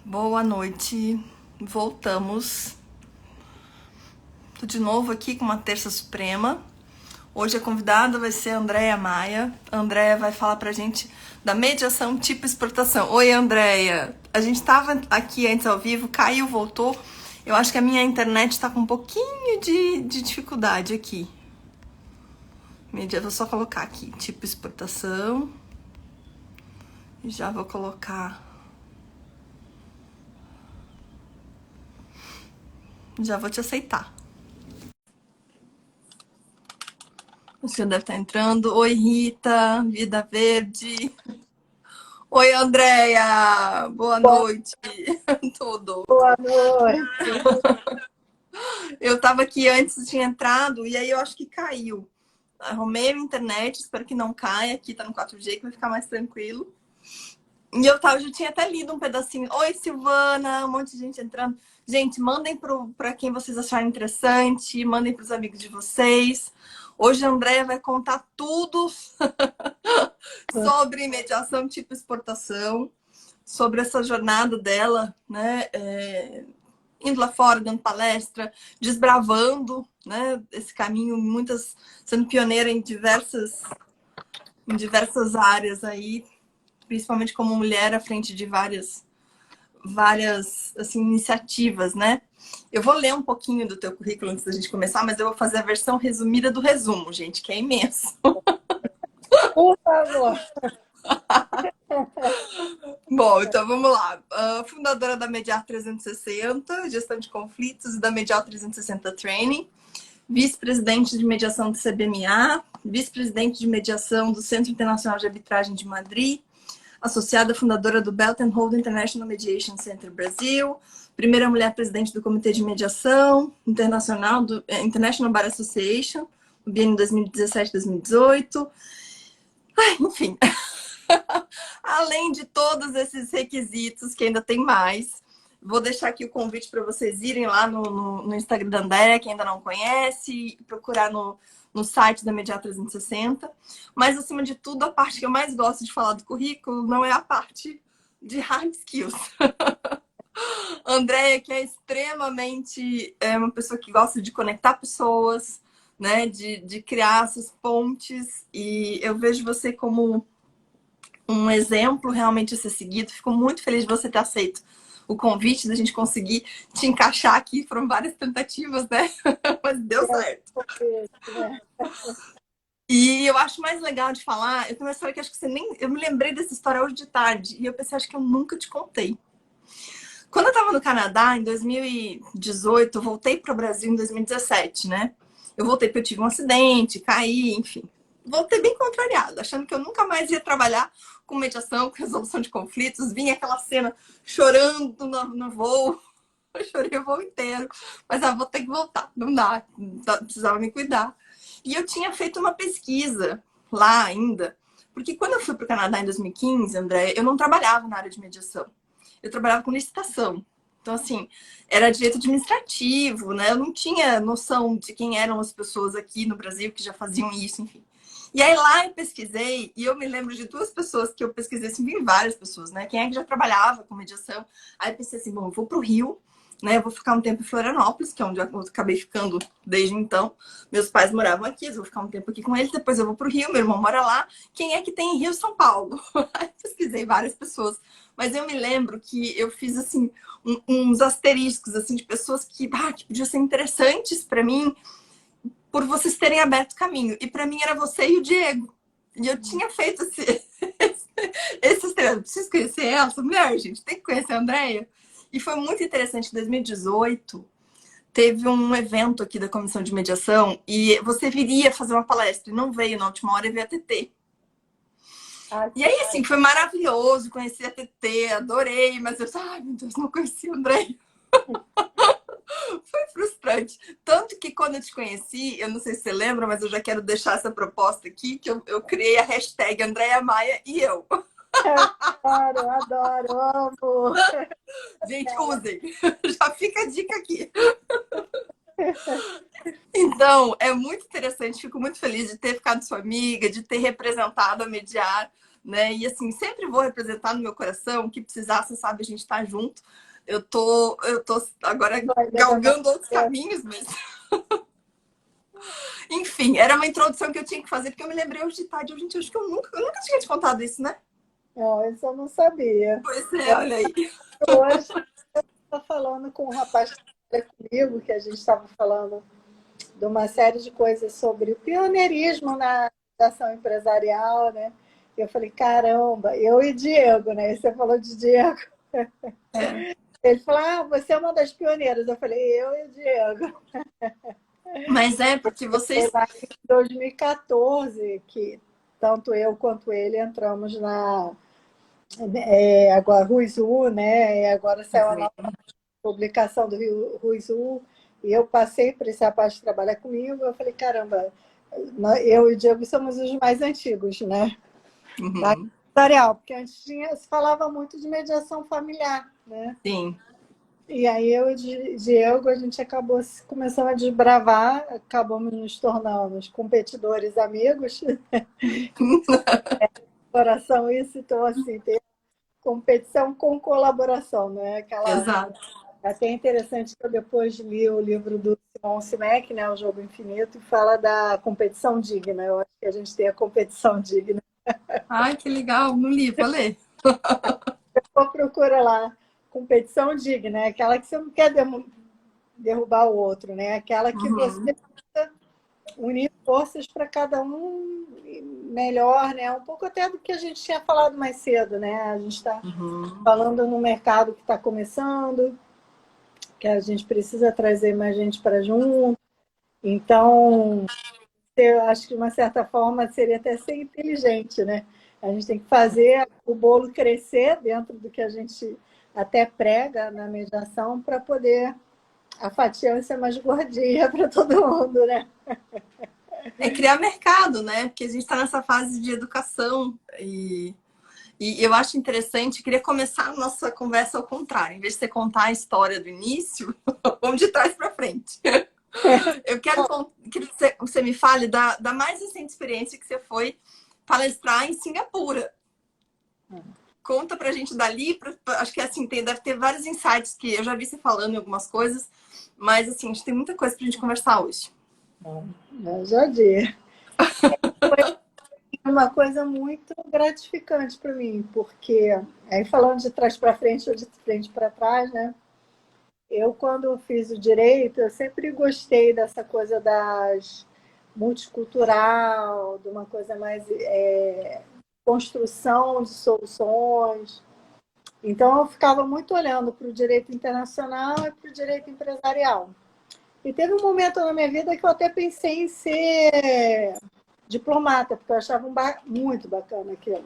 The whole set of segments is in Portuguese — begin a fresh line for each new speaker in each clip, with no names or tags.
Boa noite, voltamos. Tô de novo aqui com uma terça suprema. Hoje a convidada vai ser a Andréia Maia. A Andréia vai falar pra gente da mediação tipo exportação. Oi, Andréia. A gente tava aqui antes ao vivo, caiu, voltou. Eu acho que a minha internet tá com um pouquinho de dificuldade aqui. Vou só colocar aqui, tipo exportação. E já vou colocar... Já vou te aceitar. O senhor deve estar entrando. Oi, Rita, Vida Verde. Oi, Andréia. Boa noite. Tudo.
Boa noite.
Eu tava aqui antes, tinha entrado, e aí eu acho que caiu. Arrumei a internet, espero que não caia. Aqui tá no 4G, que vai ficar mais tranquilo. E já tinha até lido um pedacinho. Oi, Silvana, um monte de gente entrando. Gente, mandem para quem vocês acharem interessante, mandem para os amigos de vocês. Hoje a Andréia vai contar tudo sobre mediação tipo exportação, sobre essa jornada dela, né? Indo lá fora, dando palestra, desbravando, né? Esse caminho, sendo pioneira em diversas áreas aí, principalmente como mulher à frente de várias assim, iniciativas, né? Eu vou ler um pouquinho do teu currículo antes da gente começar, mas eu vou fazer a versão resumida do resumo, gente, que é imenso.
Por favor.
Bom, então vamos lá. Fundadora da Mediar 360, gestão de conflitos, e da Mediar 360 Training, vice-presidente de mediação do CBMA, vice-presidente de mediação do Centro Internacional de Arbitragem de Madrid, associada fundadora do Belt and Hold International Mediation Center Brasil, primeira mulher presidente do Comitê de Mediação Internacional do International Bar Association, no biênio 2017-2018. Enfim, além de todos esses requisitos, que ainda tem mais, vou deixar aqui o convite para vocês irem lá no Instagram da Andréia, quem ainda não conhece, procurar no site da Mediar 360. Mas, acima de tudo, a parte que eu mais gosto de falar do currículo não é a parte de hard skills. Andréia, que é extremamente uma pessoa que gosta de conectar pessoas, né, de criar essas pontes, e eu vejo você como um exemplo realmente a ser seguido. Fico muito feliz de você ter aceito o convite, da gente conseguir te encaixar aqui. Foram várias tentativas, né? Mas deu certo. E eu acho mais legal de falar, eu tenho uma história que acho que você nem... Eu me lembrei dessa história hoje de tarde, e eu pensei, acho que eu nunca te contei. Quando eu estava no Canadá, em 2018, eu voltei para o Brasil em 2017, né? Eu voltei porque eu tive um acidente, caí, enfim. Voltei bem contrariada, achando que eu nunca mais ia trabalhar com mediação, com resolução de conflitos. Vinha aquela cena chorando no voo. Eu chorei o voo inteiro. Mas vou ter que voltar. Não dá. Precisava me cuidar. E eu tinha feito uma pesquisa lá ainda. Porque quando eu fui para o Canadá em 2015, André, eu não trabalhava na área de mediação. Eu trabalhava com licitação. Então, assim, era direito administrativo, né? Eu não tinha noção de quem eram as pessoas aqui no Brasil que já faziam isso, enfim. E aí lá eu pesquisei, e eu me lembro de duas pessoas que eu pesquisei, assim, vi várias pessoas, né? Quem é que já trabalhava com mediação? Aí eu pensei assim, bom, eu vou pro Rio, né? Eu vou ficar um tempo em Florianópolis, que é onde eu acabei ficando desde então. Meus pais moravam aqui, eu vou ficar um tempo aqui com eles, depois eu vou pro Rio, meu irmão mora lá. Quem é que tem em Rio, São Paulo? Aí pesquisei várias pessoas. Mas eu me lembro que eu fiz, assim, uns asteriscos, assim, de pessoas que podiam ser interessantes para mim, por vocês terem aberto caminho. E para mim era você e o Diego. E eu tinha feito esse estrela. Preciso conhecer ela, essa mulher, gente. Tem que conhecer a Andréia. E foi muito interessante. Em 2018, teve um evento aqui da Comissão de Mediação e você viria fazer uma palestra. E não veio na última hora e veio a TT. E aí, assim, foi maravilhoso. Conheci a TT, adorei. Mas eu, ai, meu Deus, não conheci a Andréia. Foi frustrante. Tanto que quando eu te conheci, eu não sei se você lembra, mas eu já quero deixar essa proposta aqui, que eu criei a hashtag Andréia Maia e eu.
Adoro, adoro, amo.
Gente, usem. Já fica a dica aqui. Então, é muito interessante. Fico muito feliz de ter ficado sua amiga, de ter representado a Mediar né? E assim, sempre vou representar no meu coração, o que precisar, você sabe, a gente tá junto. Eu tô agora
Vai levantar.
galgando outros caminhos, mas enfim, era uma introdução que eu tinha que fazer, porque eu me lembrei hoje de tarde. Gente, acho que eu nunca tinha te contado isso, né?
Não, isso eu não sabia.
Pois é, olha aí.
Hoje estou falando com um rapaz que trabalha comigo, que a gente estava falando de uma série de coisas sobre o pioneirismo na ação empresarial, né? E eu falei, caramba, eu e Diego, né? E você falou de Diego.
É.
Ele falou, ah, você é uma das pioneiras. Eu falei, eu e o Diego.
Mas é porque
Foi
vocês.
lá em 2014 que tanto eu quanto ele entramos na agora Ruizu, né? E agora saiu a nova publicação do Ruizu, e eu passei por esse rapaz que trabalha comigo. Eu falei, caramba, eu e o Diego somos os mais antigos, né? Da
Uhum.
empresarial, porque antes se falava muito de mediação familiar, né?
Sim.
E aí eu e o Diego, a gente acabou começando a desbravar, acabamos nos tornando competidores amigos, coração isso, então assim, tem competição com colaboração, né? Aquela
Exato.
até interessante que eu depois li o livro do Simon Sinek, né, O Jogo Infinito, e fala da competição digna. Eu acho que a gente tem a competição digna.
Ai, que legal. No livro, vou ler.
Então, procura lá, competição digna, é aquela que você não quer derrubar o outro, né? Aquela que você
Uhum.
unir forças para cada um melhor, né? Um pouco até do que a gente tinha falado mais cedo, né? A gente está
Uhum.
falando no mercado que está começando, que a gente precisa trazer mais gente para junto. Então, eu acho que de uma certa forma seria até ser inteligente, né? A gente tem que fazer o bolo crescer dentro do que a gente até prega na mediação para poder a fatia ser mais gordinha para todo mundo, né?
É criar mercado, né? Porque a gente está nessa fase de educação e eu acho interessante. Queria começar a nossa conversa ao contrário. Em vez de você contar a história do início, vamos de trás para frente. Eu quero que você me fale da mais recente experiência que você foi palestrar em Singapura. Conta pra gente dali, acho que assim, deve ter vários insights que eu já vi você falando em algumas coisas, mas assim, a gente tem muita coisa pra gente conversar hoje.
Já disse. É uma coisa muito gratificante para mim, porque aí falando de trás para frente ou de frente para trás, né? Eu, quando fiz o direito, eu sempre gostei dessa coisa das multicultural, de uma coisa mais construção de soluções. Então, eu ficava muito olhando para o direito internacional e para o direito empresarial. E teve um momento na minha vida que eu até pensei em ser diplomata, porque eu achava muito bacana aquilo,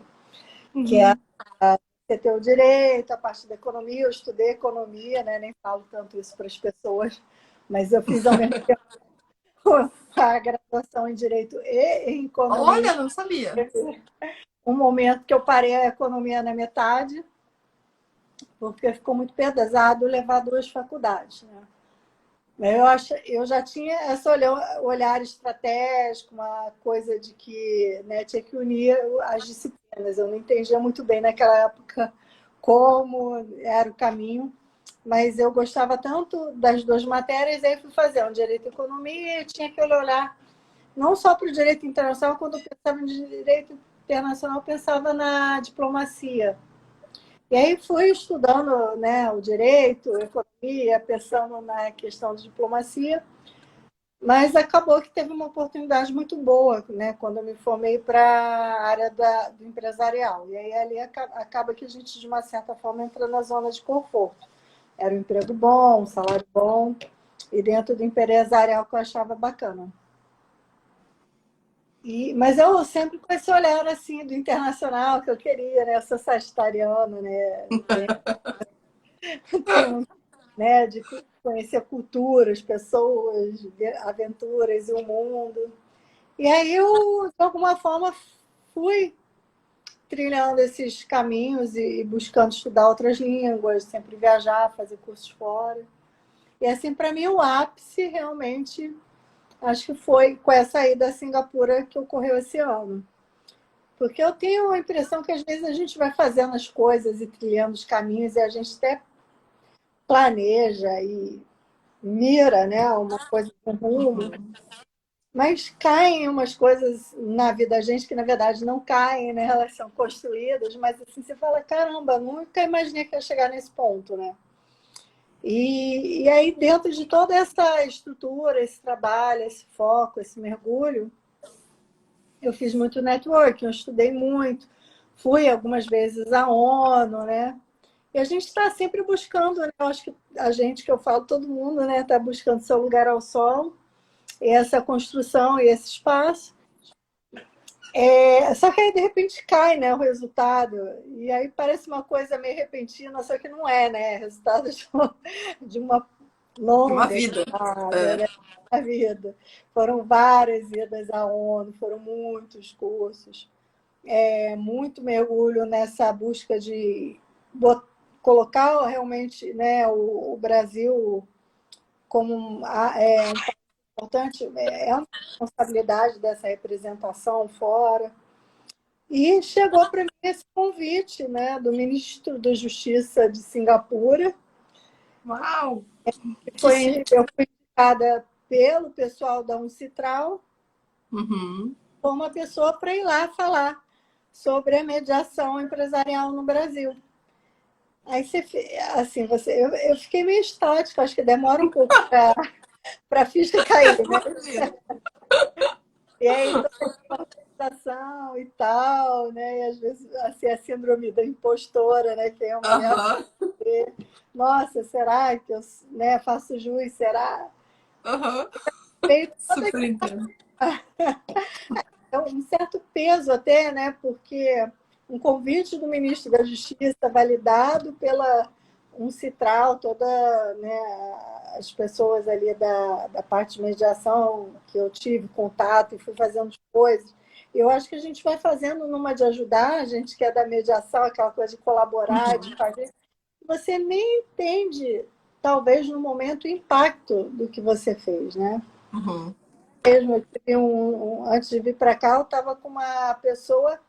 que é
Uhum.
você ter o direito, a parte da economia. Eu estudei economia, né? Nem falo tanto isso para as pessoas, mas eu fiz ao mesmo tempo a graduação em Direito e em Economia.
Olha, não sabia.
Um momento que eu parei a economia na metade, porque ficou muito pesado levar duas faculdades, né? Eu já tinha esse olhar estratégico, uma coisa de que, né, tinha que unir as disciplinas. Eu não entendia muito bem naquela época como era o caminho, mas eu gostava tanto das duas matérias, aí fui fazer um direito e economia e tinha que olhar não só para o direito internacional. Quando eu pensava em direito internacional, eu pensava na diplomacia. E aí fui estudando, né, o direito, a economia, pensando na questão de diplomacia, mas acabou que teve uma oportunidade muito boa, né, quando eu me formei para a área do empresarial. E aí ali acaba que a gente, de uma certa forma, entra na zona de conforto. Era um emprego bom, um salário bom, e dentro do empresarial que eu achava bacana. Mas eu sempre com esse olhar assim do internacional que eu queria, né? Eu sou sagitariana, né? Tenho, né, de conhecer culturas, pessoas, aventuras e o mundo. E aí eu, de alguma forma, fui trilhando esses caminhos e buscando estudar outras línguas, sempre viajar, fazer cursos fora. E assim, para mim, o ápice realmente, acho que foi com essa ida a Singapura que ocorreu esse ano. Porque eu tenho a impressão que às vezes a gente vai fazendo as coisas e trilhando os caminhos e a gente até planeja e mira, né, uma coisa com rumo,
Uhum.
mas caem umas coisas na vida da gente que na verdade não caem, né, elas são construídas, mas assim você fala, caramba, nunca imaginei que ia chegar nesse ponto, né? E aí, dentro de toda essa estrutura, esse trabalho, esse foco, esse mergulho, eu fiz muito networking, eu estudei muito, fui algumas vezes à ONU, né? E a gente está sempre buscando, né? Eu acho que a gente, que eu falo, todo mundo, né, está buscando seu lugar ao sol, e essa construção e esse espaço. Só que aí, de repente, cai, né, o resultado. E aí parece uma coisa meio repentina, só que não é, né? Resultado de uma
Uma
longa
vida.
estrada,
É.
né? A vida. Foram várias idas à ONU, foram muitos cursos, muito mergulho nessa busca de colocar realmente, né, o Brasil como um país importante, é uma responsabilidade dessa representação fora. E chegou para mim esse convite, né, do ministro da Justiça de Singapura.
Uau! Que
Eu fui indicada pelo pessoal da Uncitral
Uhum.
como uma pessoa para ir lá falar sobre a mediação empresarial no Brasil. Aí assim, eu fiquei meio estática, acho que demora um pouco para a ficha cair, né?
Imagina.
E aí toda a organização e tal, né? E às vezes assim, a síndrome da impostora, né? Que é uma mulher,
Aham.
nossa, será que eu, né, faço jus? Será?
Aham.
Veio toda
Super entendo.
um certo peso até, né? Porque um convite do ministro da Justiça validado pela Uncitral, toda, né, as pessoas ali da parte de mediação que eu tive contato e fui fazendo coisas. Eu acho que a gente vai fazendo numa de ajudar, a gente que é da mediação, aquela coisa de colaborar, de
Uhum.
fazer. Você nem entende, talvez, no momento, o impacto do que você fez, né?
Uhum.
Mesmo, eu tive antes de vir para cá, eu estava com uma pessoa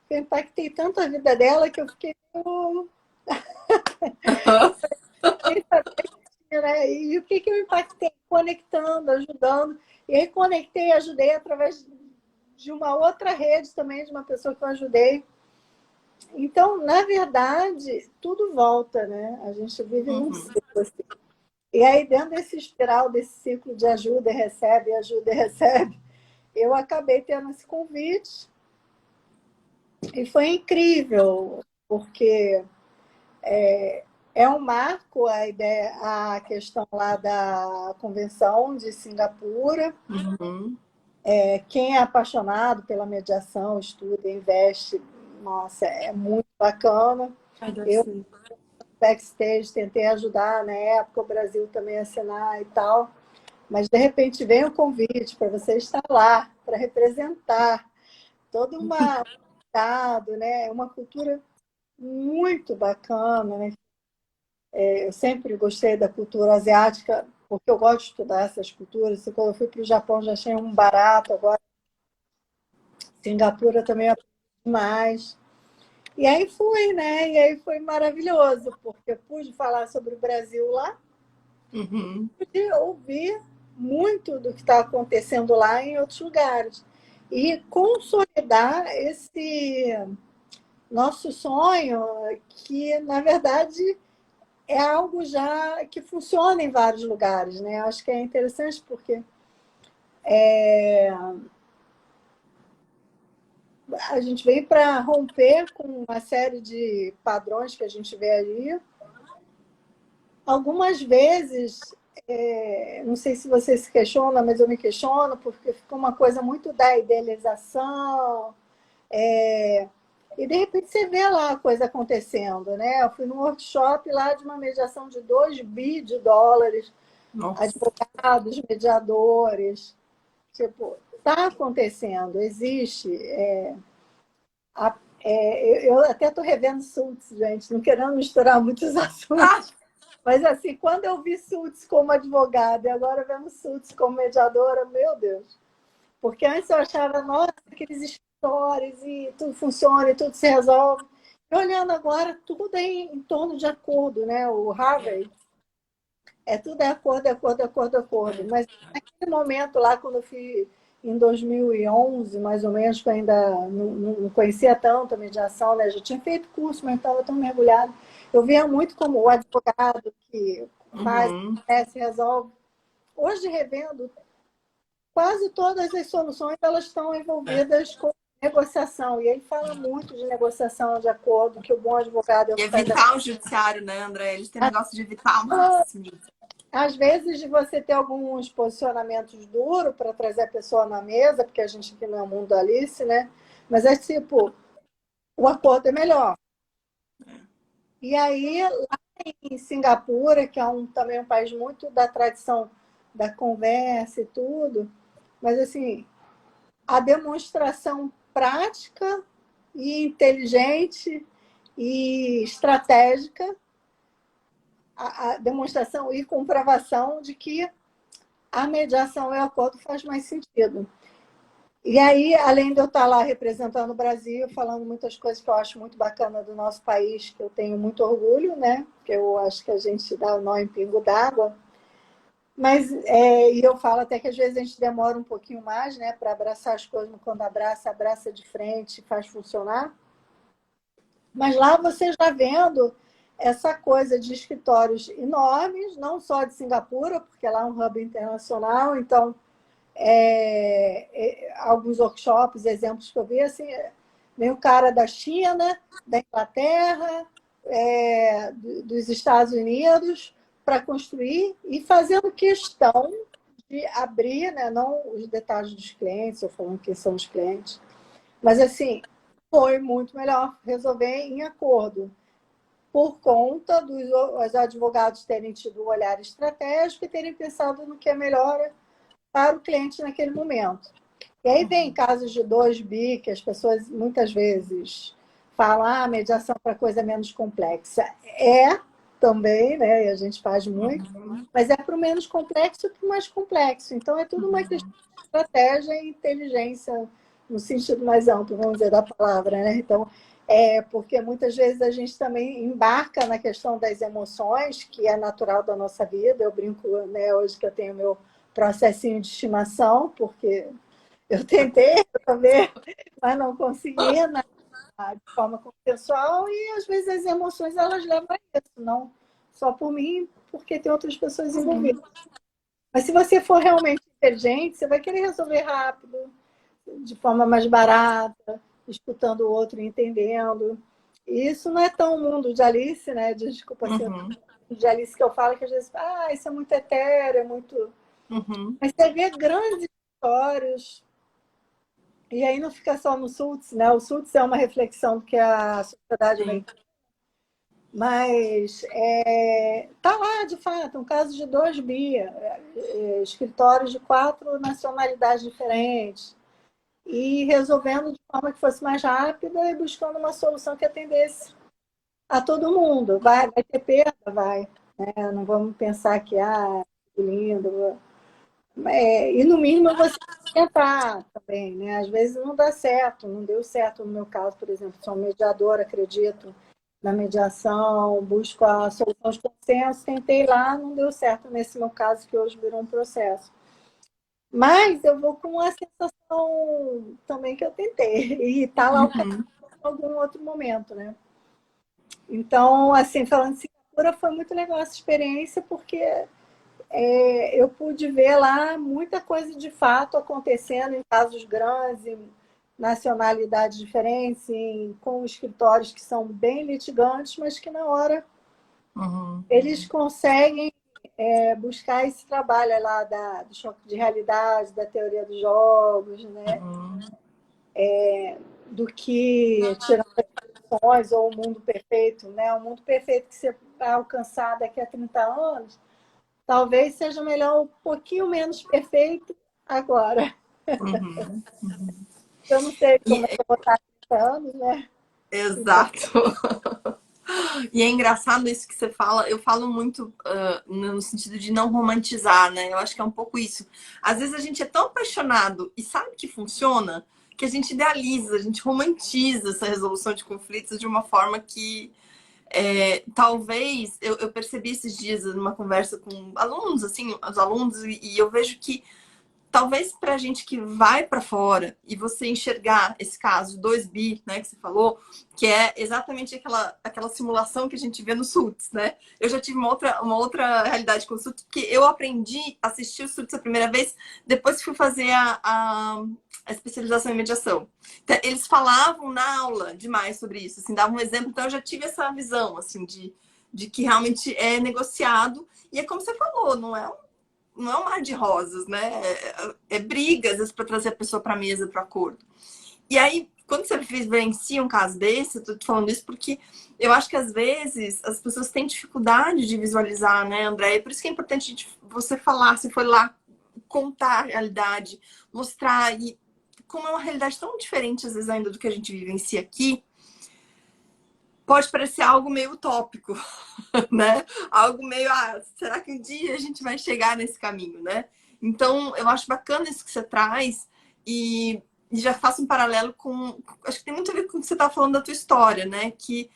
que eu impactei tanto a vida dela que eu fiquei
Aham.
sem saber, né? E o que eu impactei? Conectando, ajudando. E aí conectei e ajudei através de uma outra rede também, de uma pessoa que eu ajudei. Então, na verdade, tudo volta, né? A gente vive num
Uhum.
ciclo. Assim. E aí, dentro desse espiral, desse ciclo de ajuda e recebe, eu acabei tendo esse convite. E foi incrível, porque é um marco a ideia, a questão lá da Convenção de Singapura.
Uhum.
Quem é apaixonado pela mediação, estuda, investe, nossa, é muito bacana.
Ai, deve
Eu,
ser.
backstage, tentei ajudar na época o Brasil também a assinar e tal, mas de repente vem o convite para você estar lá, para representar toda uma estado, né? Uma cultura muito bacana, né? Eu sempre gostei da cultura asiática, porque eu gosto de estudar essas culturas. E quando eu fui para o Japão já achei um barato, agora Singapura também é demais. E aí fui, né? E aí foi maravilhoso, porque eu pude falar sobre o Brasil lá,
Uhum.
pude ouvir muito do que está acontecendo lá em outros lugares. E consolidar esse nosso sonho, que na verdade é algo já que funciona em vários lugares, né? Eu acho que é interessante porque a gente veio para romper com uma série de padrões que a gente vê ali. Algumas vezes, não sei se você se questiona, mas eu me questiono, porque fica uma coisa muito da idealização, e de repente você vê lá a coisa acontecendo, né? Eu fui num workshop lá de uma mediação de 2 bi de dólares,
Nossa.
advogados, mediadores. Tipo, está acontecendo, existe. Eu até estou revendo Suits, gente, não querendo misturar muitos
Ah,
assuntos. Mas assim, quando eu vi Suits como advogada e agora vendo Suits como mediadora, meu Deus. Porque antes eu achava, nossa, aqueles histórias e tudo funciona e tudo se resolve. E olhando agora, tudo é em torno de acordo, né? O Harvard tudo é acordo, é acordo, é acordo, é acordo. Mas naquele momento lá, quando eu fui em 2011, mais ou menos, que eu ainda não conhecia tanto a mediação, né? Já tinha feito curso, mas estava tão mergulhada. Eu via muito como o advogado que faz,
Uhum.
se resolve. Hoje, revendo, quase todas as soluções elas estão envolvidas com negociação. E ele fala muito de negociação de acordo, que o bom advogado é o
E
que faz
evitar o judiciário, né, André? Eles têm
a...
negócio de evitar ao máximo.
Às vezes, de você ter alguns posicionamentos duros para trazer a pessoa na mesa, porque a gente aqui não é o mundo da Alice, né? Mas é tipo, o acordo é melhor. E aí, lá em Singapura, que é também um país muito da tradição da conversa e tudo, mas assim, a demonstração prática e inteligente e estratégica, a demonstração e comprovação de que a mediação e o acordo faz mais sentido. E aí, além de eu estar lá representando o Brasil, falando muitas coisas que eu acho muito bacana do nosso país, que eu tenho muito orgulho, né? Que eu acho que a gente dá o nó em pingo d'água. Mas, e eu falo até que às vezes a gente demora um pouquinho mais, né? Para abraçar as coisas, quando abraça, abraça de frente, faz funcionar. Mas lá você já vendo essa coisa de escritórios enormes, não só de Singapura, porque lá é um hub internacional, então alguns workshops, exemplos que eu vi, assim, vem o cara da China, da Inglaterra, dos Estados Unidos, para construir e fazendo questão de abrir, né, não os detalhes dos clientes, eu falando quem são os clientes, mas assim, foi muito melhor resolver em acordo, por conta dos advogados terem tido um olhar estratégico e terem pensado no que é melhor para o cliente naquele momento. E aí vem casos de 2 bi, que as pessoas muitas vezes falam, mediação para coisa menos complexa. É também, né? E a gente faz muito, mas é para o menos complexo e para o mais complexo. Então é tudo uma questão de estratégia e inteligência, no sentido mais amplo, vamos dizer, da palavra, né? Então, porque muitas vezes a gente também embarca na questão das emoções, que é natural da nossa vida. Eu brinco, né, hoje que eu tenho meu processinho de estimação, porque eu tentei resolver, mas não consegui, né, de forma consensual, e às vezes as emoções elas levam a isso, não só por mim, porque tem outras pessoas envolvidas. Mas se você for realmente inteligente, você vai querer resolver rápido, de forma mais barata, escutando o outro e entendendo. E isso não é tão mundo de Alice, né? Desculpa ser de Alice que eu falo, que às vezes, isso é muito etéreo, é muito. Mas você vê grandes histórias, e aí não fica só no Sultz, né? O Sultz é uma reflexão do que a sociedade americana, mas tá lá, de fato, um caso de 2 bi, escritórios de 4 nacionalidades diferentes, e resolvendo de forma que fosse mais rápida e buscando uma solução que atendesse a todo mundo. Vai ter perda? Vai. Né? Não vamos pensar que, que lindo. E no mínimo você tentar também, né? Às vezes não dá certo, não deu certo no meu caso, por exemplo, sou mediadora, acredito na mediação, busco a solução de consenso, tentei lá, não deu certo nesse meu caso, que hoje virou um processo. Mas eu vou com a sensação também que eu tentei, e tá lá o caminho em algum outro momento, né? Então, assim, falando de Singapura, foi muito legal essa experiência, porque eu pude ver lá muita coisa de fato acontecendo em casos grandes, em nacionalidades diferentes, com escritórios que são bem litigantes, mas que na hora eles conseguem buscar esse trabalho lá do choque de realidade, da teoria dos jogos, né? Do que tirando as emoções ou o mundo perfeito, né? O mundo perfeito que você vai alcançar daqui a 30 anos, talvez seja melhor um pouquinho menos perfeito agora. Eu não sei como é que eu vou estar 30 anos, né? Então,
Exato. E é engraçado isso que você fala. Eu falo muito no sentido de não romantizar, né? Eu acho que é um pouco isso. Às vezes a gente é tão apaixonado e sabe que funciona que a gente idealiza, a gente romantiza essa resolução de conflitos de uma forma que talvez eu percebi esses dias numa conversa com alunos, assim, os alunos, e eu vejo que talvez para a gente que vai para fora e você enxergar esse caso 2B, né, que você falou, que é exatamente aquela simulação que a gente vê no Suits, né? Eu já tive uma outra realidade com o Suits, porque eu aprendi a assistir o Suits a primeira vez depois que fui fazer a especialização em mediação. Então, eles falavam na aula demais sobre isso, assim, davam um exemplo, então eu já tive essa visão, assim, de que realmente é negociado, e é como você falou, não é um mar de rosas, né? É briga, às vezes, para trazer a pessoa para a mesa, para o acordo. E aí, quando você vivencia um caso desse, eu tô te falando isso porque eu acho que às vezes as pessoas têm dificuldade de visualizar, né, André? E por isso que é importante você falar, se for lá, contar a realidade, mostrar. E como é uma realidade tão diferente, às vezes, ainda do que a gente vivencia aqui, pode parecer algo meio utópico, né? Algo meio, será que um dia a gente vai chegar nesse caminho, né? Então, eu acho bacana isso que você traz e já faço um paralelo com... Acho que tem muito a ver com o que você estava falando da tua história, né? Que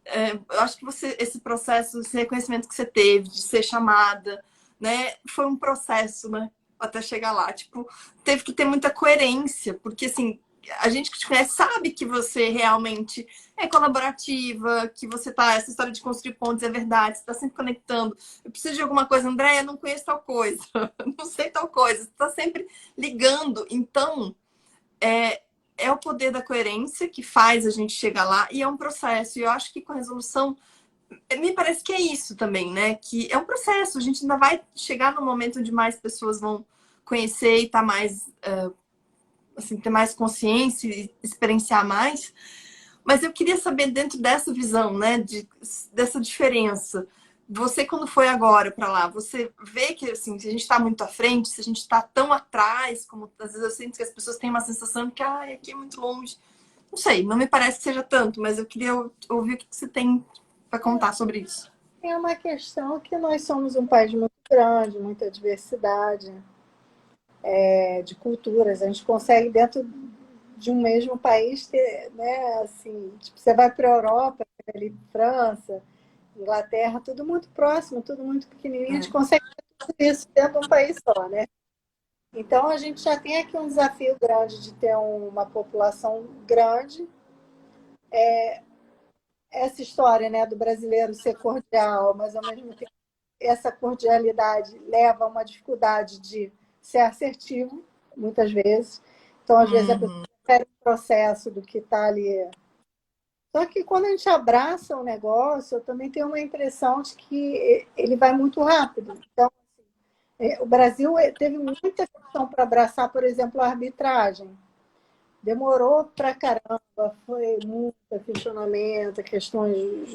eu acho que esse processo, esse reconhecimento que você teve de ser chamada, né? Foi um processo, né? Até chegar lá. Tipo, teve que ter muita coerência, porque, assim, a gente que te conhece sabe que você realmente é colaborativa, que você tá... Essa história de construir pontos é verdade, você tá sempre conectando. Eu preciso de alguma coisa, Andréia, não conheço tal coisa, não sei tal coisa. Você tá sempre ligando. Então, é o poder da coerência que faz a gente chegar lá e é um processo. E eu acho que com a resolução, me parece que é isso também, né? Que é um processo. A gente ainda vai chegar no momento onde mais pessoas vão conhecer e estar mais... assim, ter mais consciência e experienciar mais. Mas eu queria saber, dentro dessa visão, né, dessa diferença, você quando foi agora para lá, você vê que, assim, se a gente está muito à frente, se a gente está tão atrás, como às vezes eu sinto que as pessoas têm uma sensação de que aqui é muito longe. Não sei, não me parece que seja tanto, mas eu queria ouvir o que você tem para contar sobre isso.
É uma questão que nós somos um país muito grande, muita diversidade de culturas. A gente consegue, dentro de um mesmo país, ter, né, assim, tipo, você vai para a Europa, ali, França, Inglaterra, tudo muito próximo, tudo muito pequenininho, a gente consegue ter tudo isso dentro de um país só, né? Então, a gente já tem aqui um desafio grande de ter uma população grande. Essa história, né, do brasileiro ser cordial, mas ao mesmo tempo essa cordialidade leva a uma dificuldade de ser assertivo, muitas vezes. Então, às vezes, a pessoa prefere o processo do que está ali. Só que quando a gente abraça o negócio, eu também tenho uma impressão de que ele vai muito rápido. Então, o Brasil teve muita questão para abraçar, por exemplo, a arbitragem. Demorou para caramba, foi muito questionamento, questões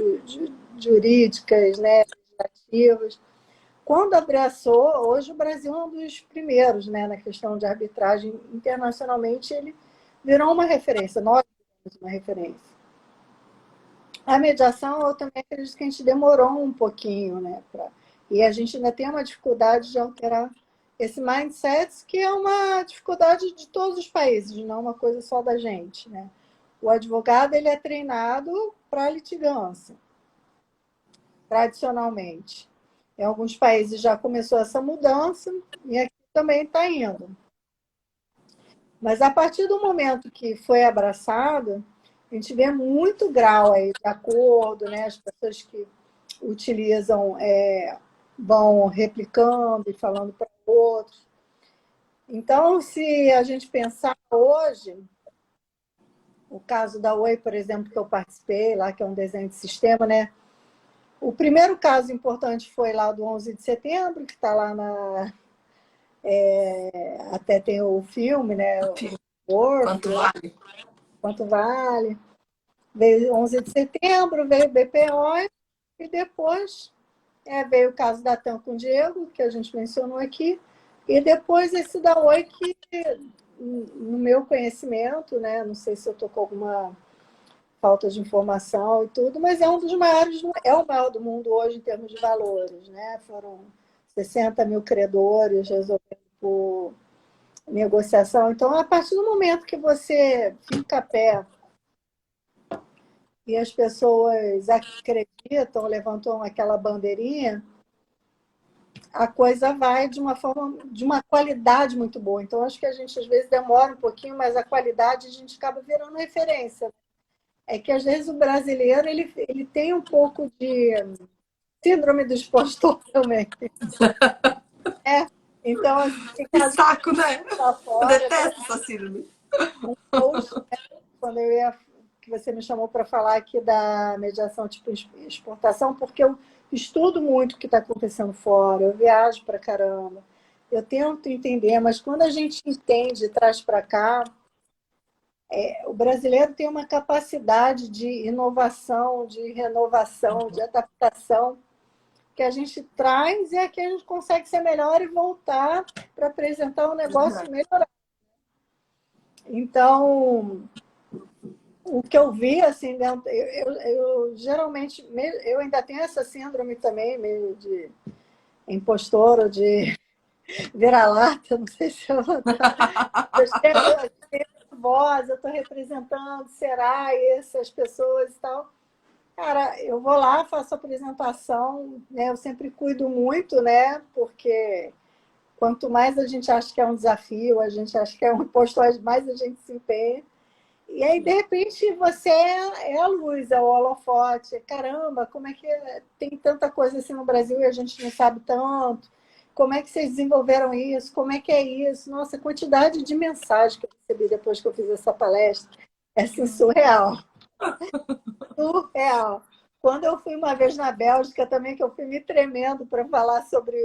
jurídicas, né, legislativas. Quando abraçou, hoje o Brasil é um dos primeiros, né, na questão de arbitragem internacionalmente, ele virou uma referência, nós somos uma referência. A mediação, eu também acredito que a gente demorou um pouquinho, né, e a gente ainda tem uma dificuldade de alterar esse mindset, que é uma dificuldade de todos os países, não uma coisa só da gente, né? O advogado, ele é treinado para litigância, tradicionalmente. Em alguns países já começou essa mudança e aqui também está indo. Mas a partir do momento que foi abraçado, a gente vê muito grau aí de acordo, né? As pessoas que utilizam vão replicando e falando para outros. Então, se a gente pensar hoje, o caso da Oi, por exemplo, que eu participei, lá que é um desenho de sistema, né? O primeiro caso importante foi lá do 11 de setembro, que está lá na... até tem o filme, né? O
Quanto vale?
Quanto vale. Veio 11 de setembro, veio o BPO, e depois veio o caso da TAM com o Diego, que a gente mencionou aqui, e depois esse da Oi, que, no meu conhecimento, né? Não sei se eu estou com alguma falta de informação e tudo, mas é um dos maiores, é o maior do mundo hoje em termos de valores, né? Foram 60 mil credores resolvendo por negociação. Então, a partir do momento que você fica a pé e as pessoas acreditam, levantam aquela bandeirinha, a coisa vai de uma forma, de uma qualidade muito boa. Então, acho que a gente às vezes demora um pouquinho, mas a qualidade a gente acaba virando referência. É que às vezes o brasileiro ele tem um pouco de síndrome do expostor também. É. Então, assim,
Que
caso
saco, né?
lá
Eu
fora,
detesto essa síndrome.
um post, né, quando eu ia, que você me chamou para falar aqui da mediação tipo exportação, porque eu estudo muito o que está acontecendo fora, eu viajo para caramba, eu tento entender, mas quando a gente entende e traz para cá, o brasileiro tem uma capacidade de inovação, de renovação, de adaptação, que a gente traz e é que a gente consegue ser melhor e voltar para apresentar um negócio melhor. Então, o que eu vi, assim, dentro, eu geralmente, eu ainda tenho essa síndrome também, meio de impostor ou de vira-lata, não sei se eu chego nervosa, eu estou representando, será, essas pessoas e tal. Cara, eu vou lá, faço a apresentação, né? Eu sempre cuido muito, né? Porque quanto mais a gente acha que é um desafio, a gente acha que é um impostor, mais a gente se empenha. E aí, de repente, você é a luz, é o holofote. Caramba, como é que tem tanta coisa assim no Brasil e a gente não sabe tanto? Como é que vocês desenvolveram isso? Como é que é isso? Nossa, a quantidade de mensagem que eu recebi depois que eu fiz essa palestra é assim, surreal. Surreal. Quando eu fui uma vez na Bélgica também, que eu fui me tremendo para falar sobre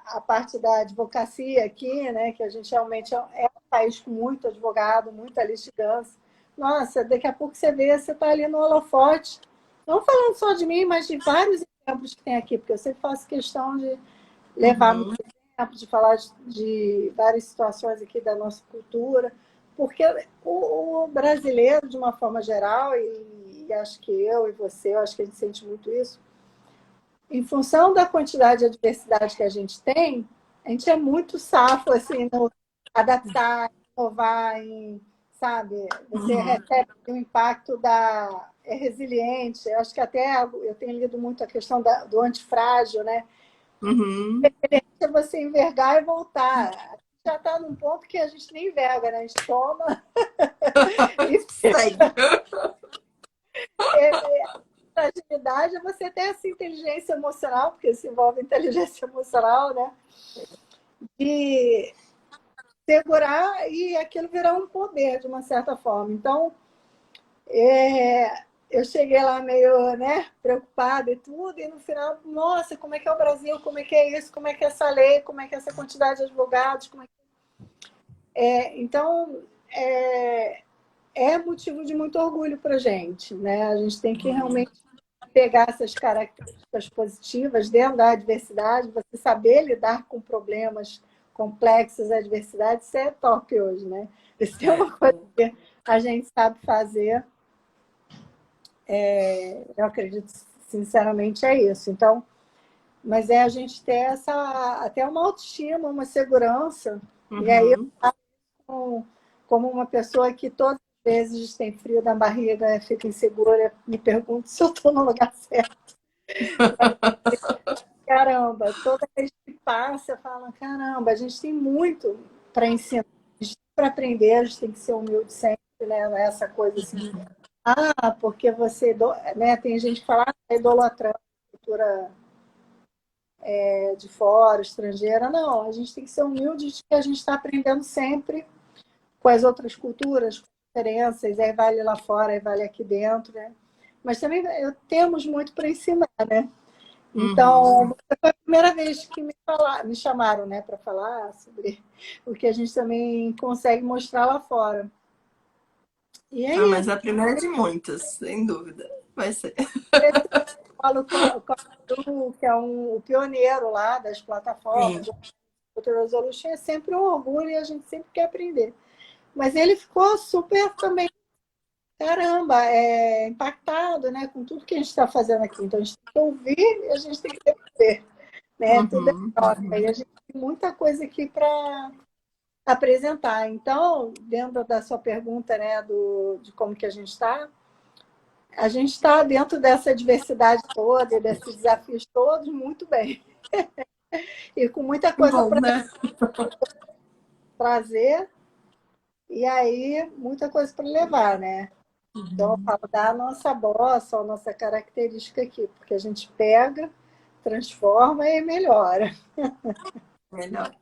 a parte da advocacia aqui, né, que a gente realmente é um país com muito advogado, muita litigância. Nossa, daqui a pouco você vê, você está ali no holofote, não falando só de mim, mas de vários exemplos que tem aqui, porque eu sempre faço questão de levar muito tempo, de falar de várias situações aqui da nossa cultura, porque o brasileiro, de uma forma geral, e acho que eu e você, eu acho que a gente sente muito isso, em função da quantidade de adversidade que a gente é muito safo, assim, no adaptar, inovar, sabe? Você recebe o impacto da... É resiliente. Eu acho que até eu tenho lido muito a questão do antifrágil, né?
Uhum.
É você envergar e voltar. A gente já está num ponto que a gente nem enverga, né? A gente toma e
Segue.
fragilidade é você ter essa inteligência emocional, porque isso envolve inteligência emocional, né? De segurar e aquilo virar um poder, de uma certa forma. Então, eu cheguei lá meio, né, preocupada e tudo, e no final, nossa, como é que é o Brasil, como é que é isso, como é que é essa lei, como é que é essa quantidade de advogados, como é que... Então, é motivo de muito orgulho para a gente, né? A gente tem que realmente pegar essas características positivas dentro da adversidade, você saber lidar com problemas complexos, adversidades, isso é top hoje, né? Isso é uma coisa que a gente sabe fazer, eu acredito sinceramente é isso. Então, mas é a gente ter até uma autoestima, uma segurança, e aí eu como uma pessoa que todas as vezes tem frio na barriga, fica insegura, me pergunto se eu estou no lugar certo. Caramba, toda vez que passa, fala, caramba, a gente tem muito para ensinar, para aprender, a gente tem que ser humilde sempre, né? Não é essa coisa assim, porque você, né? Tem gente que fala, é idolatrando a cultura de fora, estrangeira. Não, a gente tem que ser humilde de que a gente está aprendendo sempre com as outras culturas, com diferenças, aí vale lá fora, aí vale aqui dentro, né? Mas também temos muito para ensinar, né? Então, foi a primeira vez que me chamaram, né, para falar sobre o que a gente também consegue mostrar lá fora. E é
Mas
isso.
é a primeira de muitas, sem dúvida. Vai ser.
Eu falo com o Cadu, que é o pioneiro lá das plataformas,
Sim.
o Resolution é sempre um orgulho e a gente sempre quer aprender. Mas ele ficou super também, caramba, impactado, né, com tudo que a gente está fazendo aqui. Então, a gente tem que ouvir e a gente tem que debater. né? Tudo é troca. E a gente tem muita coisa aqui para apresentar. Então, dentro da sua pergunta, né, de como que a gente está dentro dessa diversidade toda, desses desafios todos, muito bem. E com muita coisa
Bom,
para
né?
trazer, e aí muita coisa para levar, né? Então, eu falo da nossa bossa, a nossa característica aqui, porque a gente pega, transforma e melhora.
Melhor.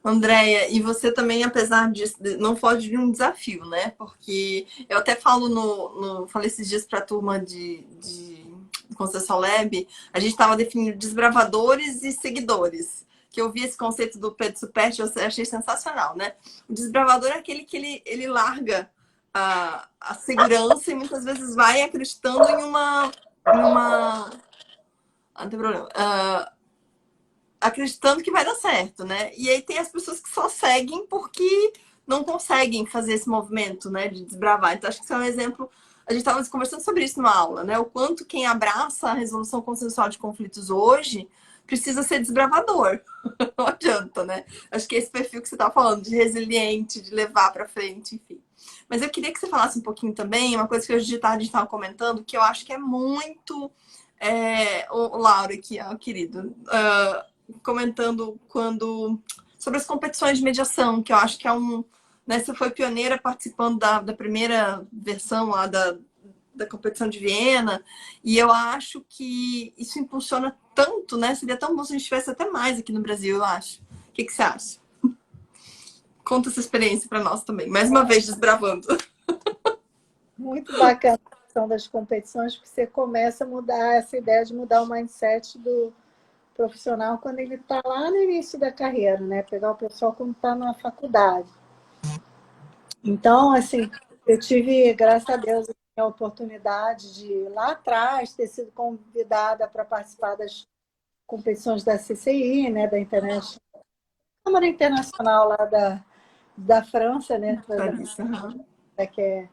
Andréia, e você também, apesar disso, não foge de um desafio, né? Porque eu até falo falei esses dias para a turma de Conceição Lab, a gente estava definindo desbravadores e seguidores. Que eu vi esse conceito do Pedro Superti, eu achei sensacional, né? O desbravador é aquele que ele larga a segurança e muitas vezes vai acreditando não tem problema. Acreditando que vai dar certo, né? E aí tem as pessoas que só seguem porque não conseguem fazer esse movimento, né, de desbravar. Então, acho que isso é um exemplo. A gente estava conversando sobre isso numa aula, né? O quanto quem abraça a resolução consensual de conflitos hoje precisa ser desbravador. Não adianta, né? Acho que é esse perfil que você está falando, de resiliente, de levar para frente, enfim. Mas eu queria que você falasse um pouquinho também, uma coisa que hoje de tarde a gente estava comentando, que eu acho que é muito. O Lauro aqui, ó, querido. Comentando sobre as competições de mediação, que eu acho que é um. Né, você foi pioneira participando da primeira versão lá da competição de Viena, e eu acho que isso impulsiona tanto, né? Seria tão bom se a gente tivesse até mais aqui no Brasil, eu acho. O que você acha? Conta essa experiência para nós também. Mais uma vez, desbravando.
Muito bacana a questão das competições, porque você começa a mudar essa ideia de mudar o mindset do profissional quando ele está lá no início da carreira, né? Pegar o pessoal quando está na faculdade. Então, assim, eu tive, graças a Deus, a oportunidade de, lá atrás, ter sido convidada para participar das competições da CCI, né, da Câmara Internacional lá da França, né, para quer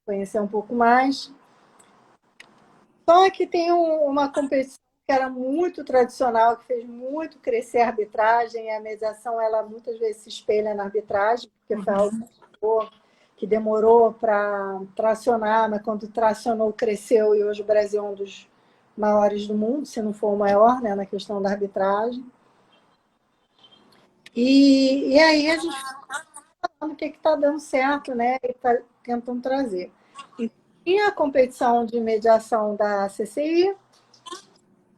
conhecer um pouco mais. Só que tem uma competição que era muito tradicional, que fez muito crescer a arbitragem, e a mediação, ela muitas vezes se espelha na arbitragem, porque foi algo que demorou para tracionar, mas quando tracionou, cresceu, e hoje o Brasil é um dos maiores do mundo, se não for o maior, né, na questão da arbitragem. E aí a gente está falando o que está dando certo, né, e está tentando trazer. E tinha a competição de mediação da CCI,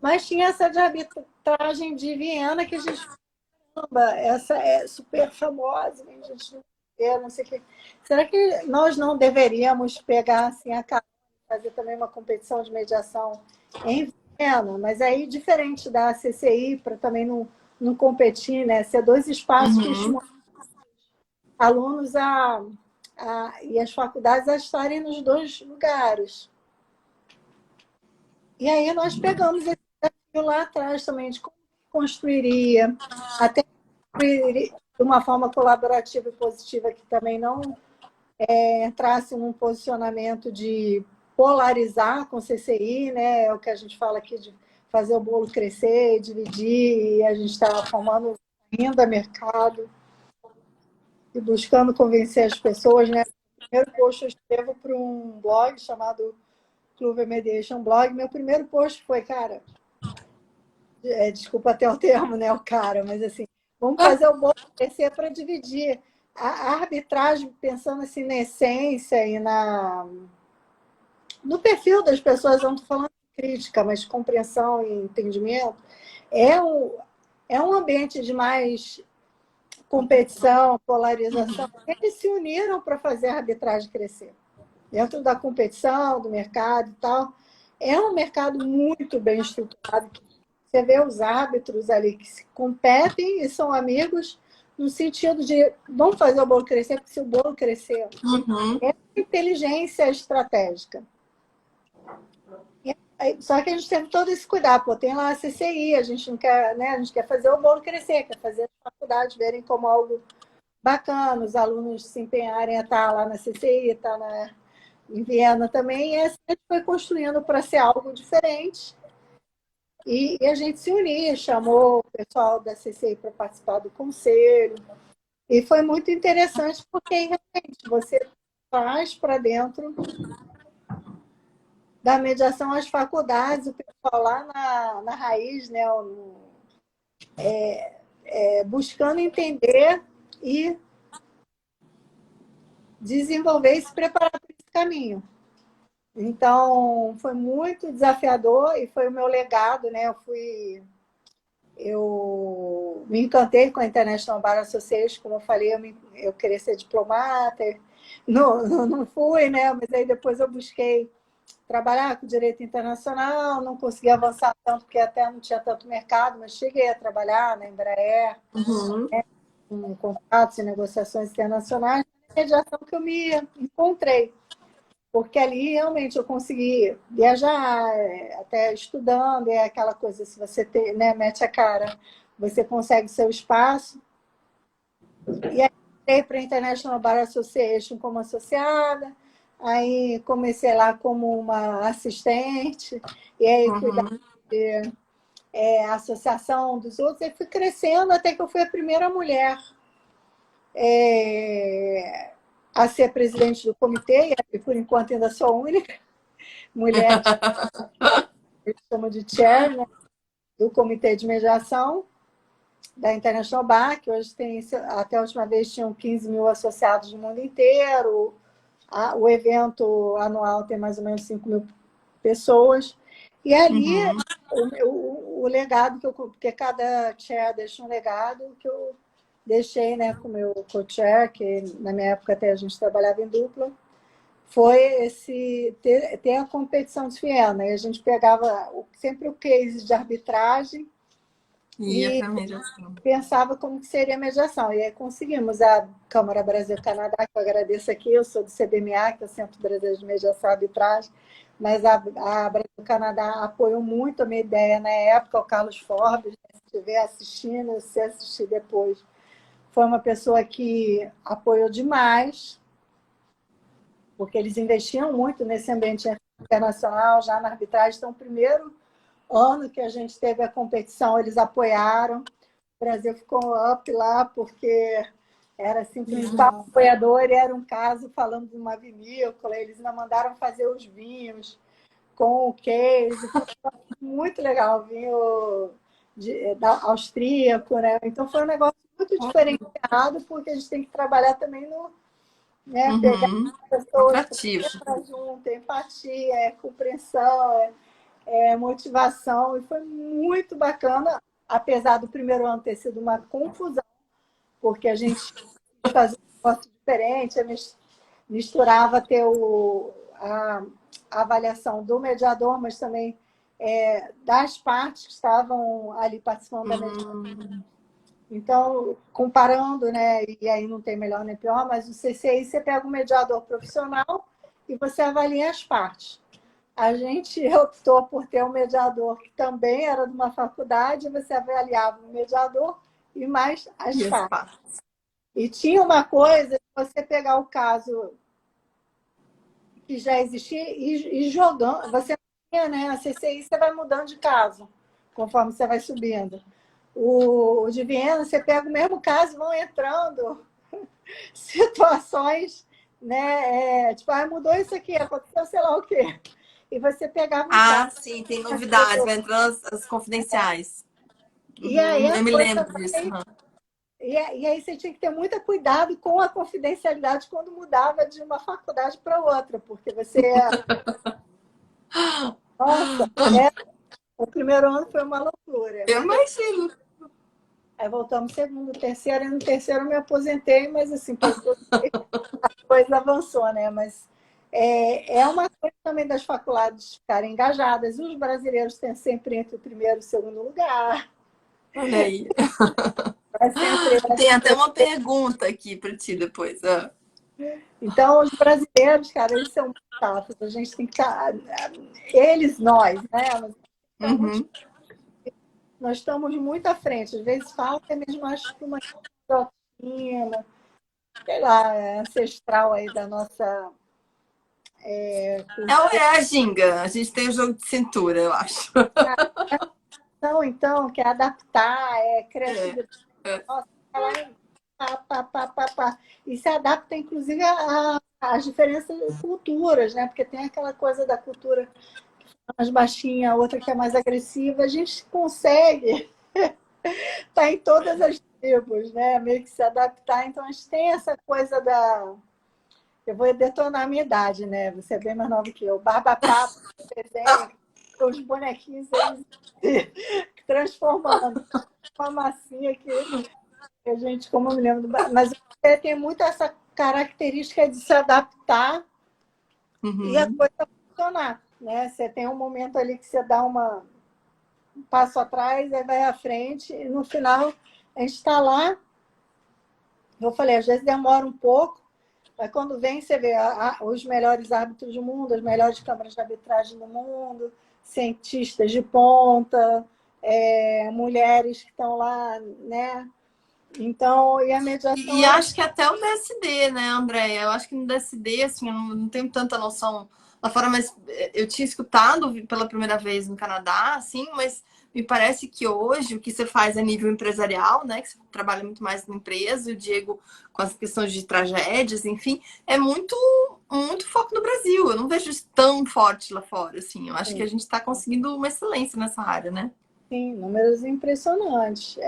mas tinha essa de arbitragem de Viena, que a gente essa é super famosa, a gente não sei o que. Será que nós não deveríamos pegar assim a cara e fazer também uma competição de mediação em Viena, mas aí diferente da CCI, para também não competir, né? Ser dois espaços que estimulam alunos e as faculdades a estarem nos dois lugares. E aí nós pegamos esse desafio lá atrás também de como construiria, até de uma forma colaborativa e positiva, que também não entrasse num posicionamento de polarizar com o CCI, né? É o que a gente fala aqui de fazer o bolo crescer, dividir, e a gente está formando renda, mercado, e buscando convencer as pessoas, né? O primeiro post eu escrevo para um blog chamado Clube Mediation Blog. Meu primeiro post foi, cara, desculpa até o termo, né, o cara, mas assim, vamos fazer o bolo crescer para dividir. A arbitragem, pensando assim na essência e no perfil das pessoas, não estou falando de crítica, mas de compreensão e entendimento, é um ambiente de mais competição, polarização. Eles se uniram para fazer a arbitragem crescer. Dentro da competição, do mercado e tal, é um mercado muito bem estruturado. Você vê os árbitros ali que se competem e são amigos no sentido de vamos fazer o bolo crescer, porque se o bolo crescer, é inteligência estratégica. Só que a gente teve todo esse cuidado. Pô, tem lá a CCI, a gente não quer, né? A gente quer fazer o bolo crescer, quer fazer as faculdades verem como algo bacana, os alunos se empenharem a estar lá na CCI, estar em Viena também. E assim a gente foi construindo para ser algo diferente. E a gente se uniu, chamou o pessoal da CCI para participar do conselho. E foi muito interessante porque realmente você traz para dentro da mediação as faculdades, o pessoal lá na raiz, né, buscando entender e desenvolver e se preparar para esse caminho. Então, foi muito desafiador e foi o meu legado, né? Eu me encantei com a International Bar Association, como eu falei, eu queria ser diplomata, não fui, né? Mas aí depois eu busquei trabalhar com direito internacional, não consegui avançar tanto, porque até não tinha tanto mercado, mas cheguei a trabalhar na Embraer,
Uhum.
com contratos e negociações internacionais, mediação que eu me encontrei. Porque ali realmente eu consegui viajar, até estudando, é aquela coisa, se você né, mete a cara, você consegue seu espaço. E aí entrei para a International Bar Association como associada, aí comecei lá como uma assistente, e aí cuidava
Uhum.
de associação dos outros, e fui crescendo até que eu fui a primeira mulher a ser presidente do comitê, e por enquanto ainda sou a única mulher eles chamam de chair, né, do Comitê de Mediação da International Bar, que hoje tem, até a última vez, tinham 15 mil associados do mundo inteiro. O evento anual tem mais ou menos 5 mil pessoas. E ali,
Uhum.
o legado que eu... Porque cada chair deixa um legado que eu deixei, né, com o meu co-chair, que na minha época até a gente trabalhava em dupla, foi ter a competição de Viena. E a gente pegava sempre o case de arbitragem
Ia
e
pra mediação.
pensava como que seria a mediação. E aí conseguimos a Câmara Brasil-Canadá, que eu agradeço aqui, eu sou do CBMA, que é o Centro Brasileiro de Mediação e Arbitragem, mas a Brasil-Canadá apoiou muito a minha ideia na época, o Carlos Forbes, né, se estiver assistindo, se assistir depois, foi uma pessoa que apoiou demais, porque eles investiam muito nesse ambiente internacional, já na arbitragem. Então, o primeiro ano que a gente teve a competição, eles apoiaram. O Brasil ficou up lá, porque era assim, principal apoiador, e era um caso falando de uma vinícola, eles ainda mandaram fazer os vinhos com o case, foi muito legal, vinho austríaco, né? Então foi um negócio muito diferenciado, porque a gente tem que trabalhar também no, né, pegar
Uhum.
pessoas
Atrativo.
para junto, empatia, compreensão, motivação, e foi muito bacana, apesar do primeiro ano ter sido uma confusão, porque a gente fazia um negócio diferente, misturava ter a avaliação do mediador, mas também das partes que estavam ali participando da mediação. Então, comparando, né, e aí não tem melhor nem pior, mas o CCI você pega um mediador profissional e você avalia as partes. A gente optou por ter um mediador que também era de uma faculdade, você avaliava o mediador e mais as
E as
partes.
partes.
E tinha uma coisa, você pegar o caso que já existia e jogando, você tinha, né, a CCI, você vai mudando de caso, conforme você vai subindo. O de Viena, você pega o mesmo caso, vão entrando situações, né, tipo, mudou isso aqui, aconteceu sei lá o quê. E você pegava um caso.
Ah, sim, tem novidades, vai entrando as confidenciais.
E aí
Uhum,
a
eu me
coisa
lembro disso.
vai. E aí você tinha que ter muito cuidado com a confidencialidade quando mudava de uma faculdade para outra, porque você. Nossa, o primeiro ano foi uma loucura.
Eu imagino.
Aí voltamos segundo, terceiro, e no terceiro eu me aposentei, mas assim, a coisa avançou, né? Mas é uma coisa também das faculdades ficarem engajadas. Os brasileiros têm sempre entre o primeiro e o segundo lugar.
Olha aí.
É sempre.
Tem até uma pergunta aqui para ti depois. Ah.
Então, os brasileiros, cara, eles são muito safos. A gente tem que estar. Eles, nós, né?
Uhum.
Nós estamos muito à frente. Às vezes falta mesmo, acho que uma rotina, sei lá, ancestral aí da nossa
É
cultura.
a ginga. A gente tem o jogo de cintura, eu acho.
então, que é adaptar, é
É,
criatividade.
é.
Nossa, ela é pá, pá, pá, pá, pá. E se adapta, inclusive, às diferentes culturas, né? Porque tem aquela coisa da cultura mais baixinha, a outra que é mais agressiva. A gente consegue estar em todas as tribos, né? Meio que se adaptar. Então, a gente tem essa coisa da... Eu vou detonar a minha idade, né? Você é bem mais nova que eu. Barba Papo, desenho, os bonequinhos aí transformando uma massinha que a gente, como eu me lembro, mas você tem muito essa característica de se adaptar e a
Uhum.
coisa funcionar, né? Você tem um momento ali que você dá um passo atrás, aí vai à frente, e no final a gente está lá. Eu falei, às vezes demora um pouco, mas quando vem, você vê os melhores árbitros do mundo, as melhores câmaras de arbitragem do mundo, cientistas de ponta, mulheres que estão lá, né? Então, e a mediação
E
ela
acho que até o DSD, né, Andréia? Eu acho que no DSD, assim, eu não tenho tanta noção lá fora, mas eu tinha escutado pela primeira vez no Canadá, assim, mas me parece que hoje o que você faz a nível empresarial, né, que você trabalha muito mais na empresa, e o Diego com as questões de tragédias, enfim, é muito foco no Brasil. Eu não vejo isso tão forte lá fora, assim. Eu acho que a gente está conseguindo uma excelência nessa área, né?
tem números impressionantes.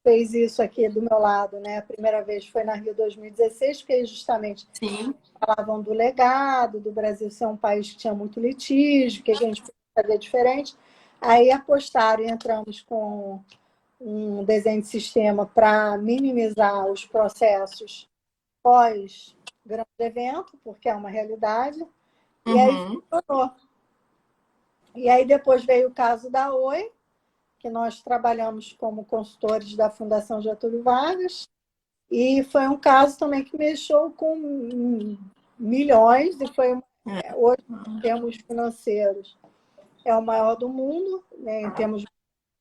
Fez isso aqui do meu lado, né? A primeira vez foi na Rio 2016, porque justamente
Sim.
falavam do legado, do Brasil ser um país que tinha muito litígio, que a gente podia fazer diferente. Aí apostaram e entramos com um desenho de sistema para minimizar os processos pós grande evento, porque é uma realidade, e aí
Uhum.
funcionou. E aí depois veio o caso da Oi, que nós trabalhamos como consultores da Fundação Getúlio Vargas, e foi um caso também que mexeu com milhões, e foi hoje, em termos financeiros, é o maior do mundo, né, em termos de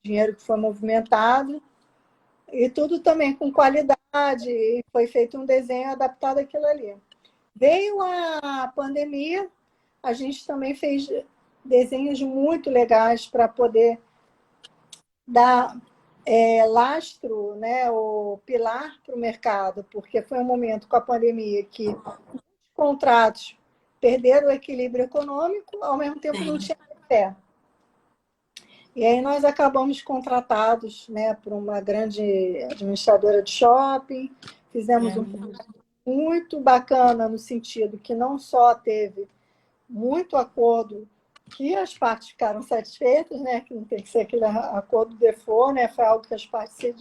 dinheiro que foi movimentado, e tudo também com qualidade, e foi feito um desenho adaptado àquilo ali. Veio a pandemia, a gente também fez desenhos muito legais para poder dar lastro, né, o pilar para o mercado, porque foi um momento com a pandemia que contratos perderam o equilíbrio econômico, ao mesmo tempo não
Sim.
tinha fé. E aí nós acabamos contratados, né, por uma grande administradora de shopping, fizemos um muito bacana no sentido que não só teve muito acordo que as partes ficaram satisfeitas, né, que não tem que ser aquele acordo default, né, foi algo que as partes...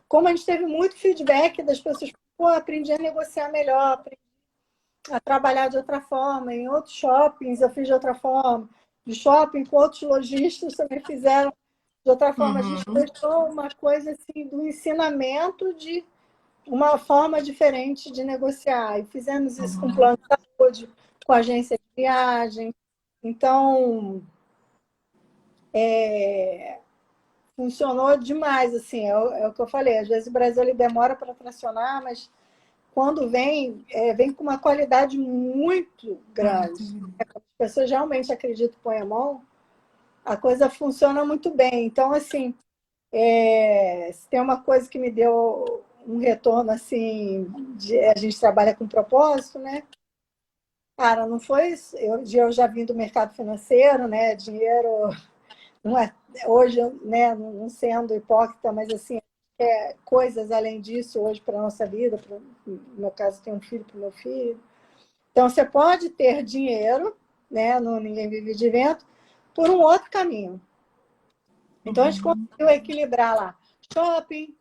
Como a gente teve muito feedback das pessoas, pô, aprendi a negociar melhor, aprendi a trabalhar de outra forma, em outros shoppings eu fiz de outra forma, de shopping com outros lojistas também fizeram de outra forma. A gente
Uhum.
deixou uma coisa assim do ensinamento de uma forma diferente de negociar. E fizemos isso com
Uhum.
plano de saúde, com agência de viagem. Então, funcionou demais, assim, é o que eu falei. Às vezes o Brasil ele demora para tracionar, mas quando vem, vem com uma qualidade muito grande. As pessoas realmente acreditam, põem a mão, a coisa funciona muito bem. Então, assim, se tem uma coisa que me deu um retorno, assim, a gente trabalha com propósito, né? Cara, não foi isso. Eu já vim do mercado financeiro, né? Dinheiro não é hoje, né? Não sendo hipócrita, mas assim, coisas além disso hoje para a nossa vida. No meu caso, tenho um filho para o meu filho. Então, você pode ter dinheiro, né? No Ninguém Vive de Vento, por um outro caminho. Então, a gente conseguiu equilibrar lá shopping,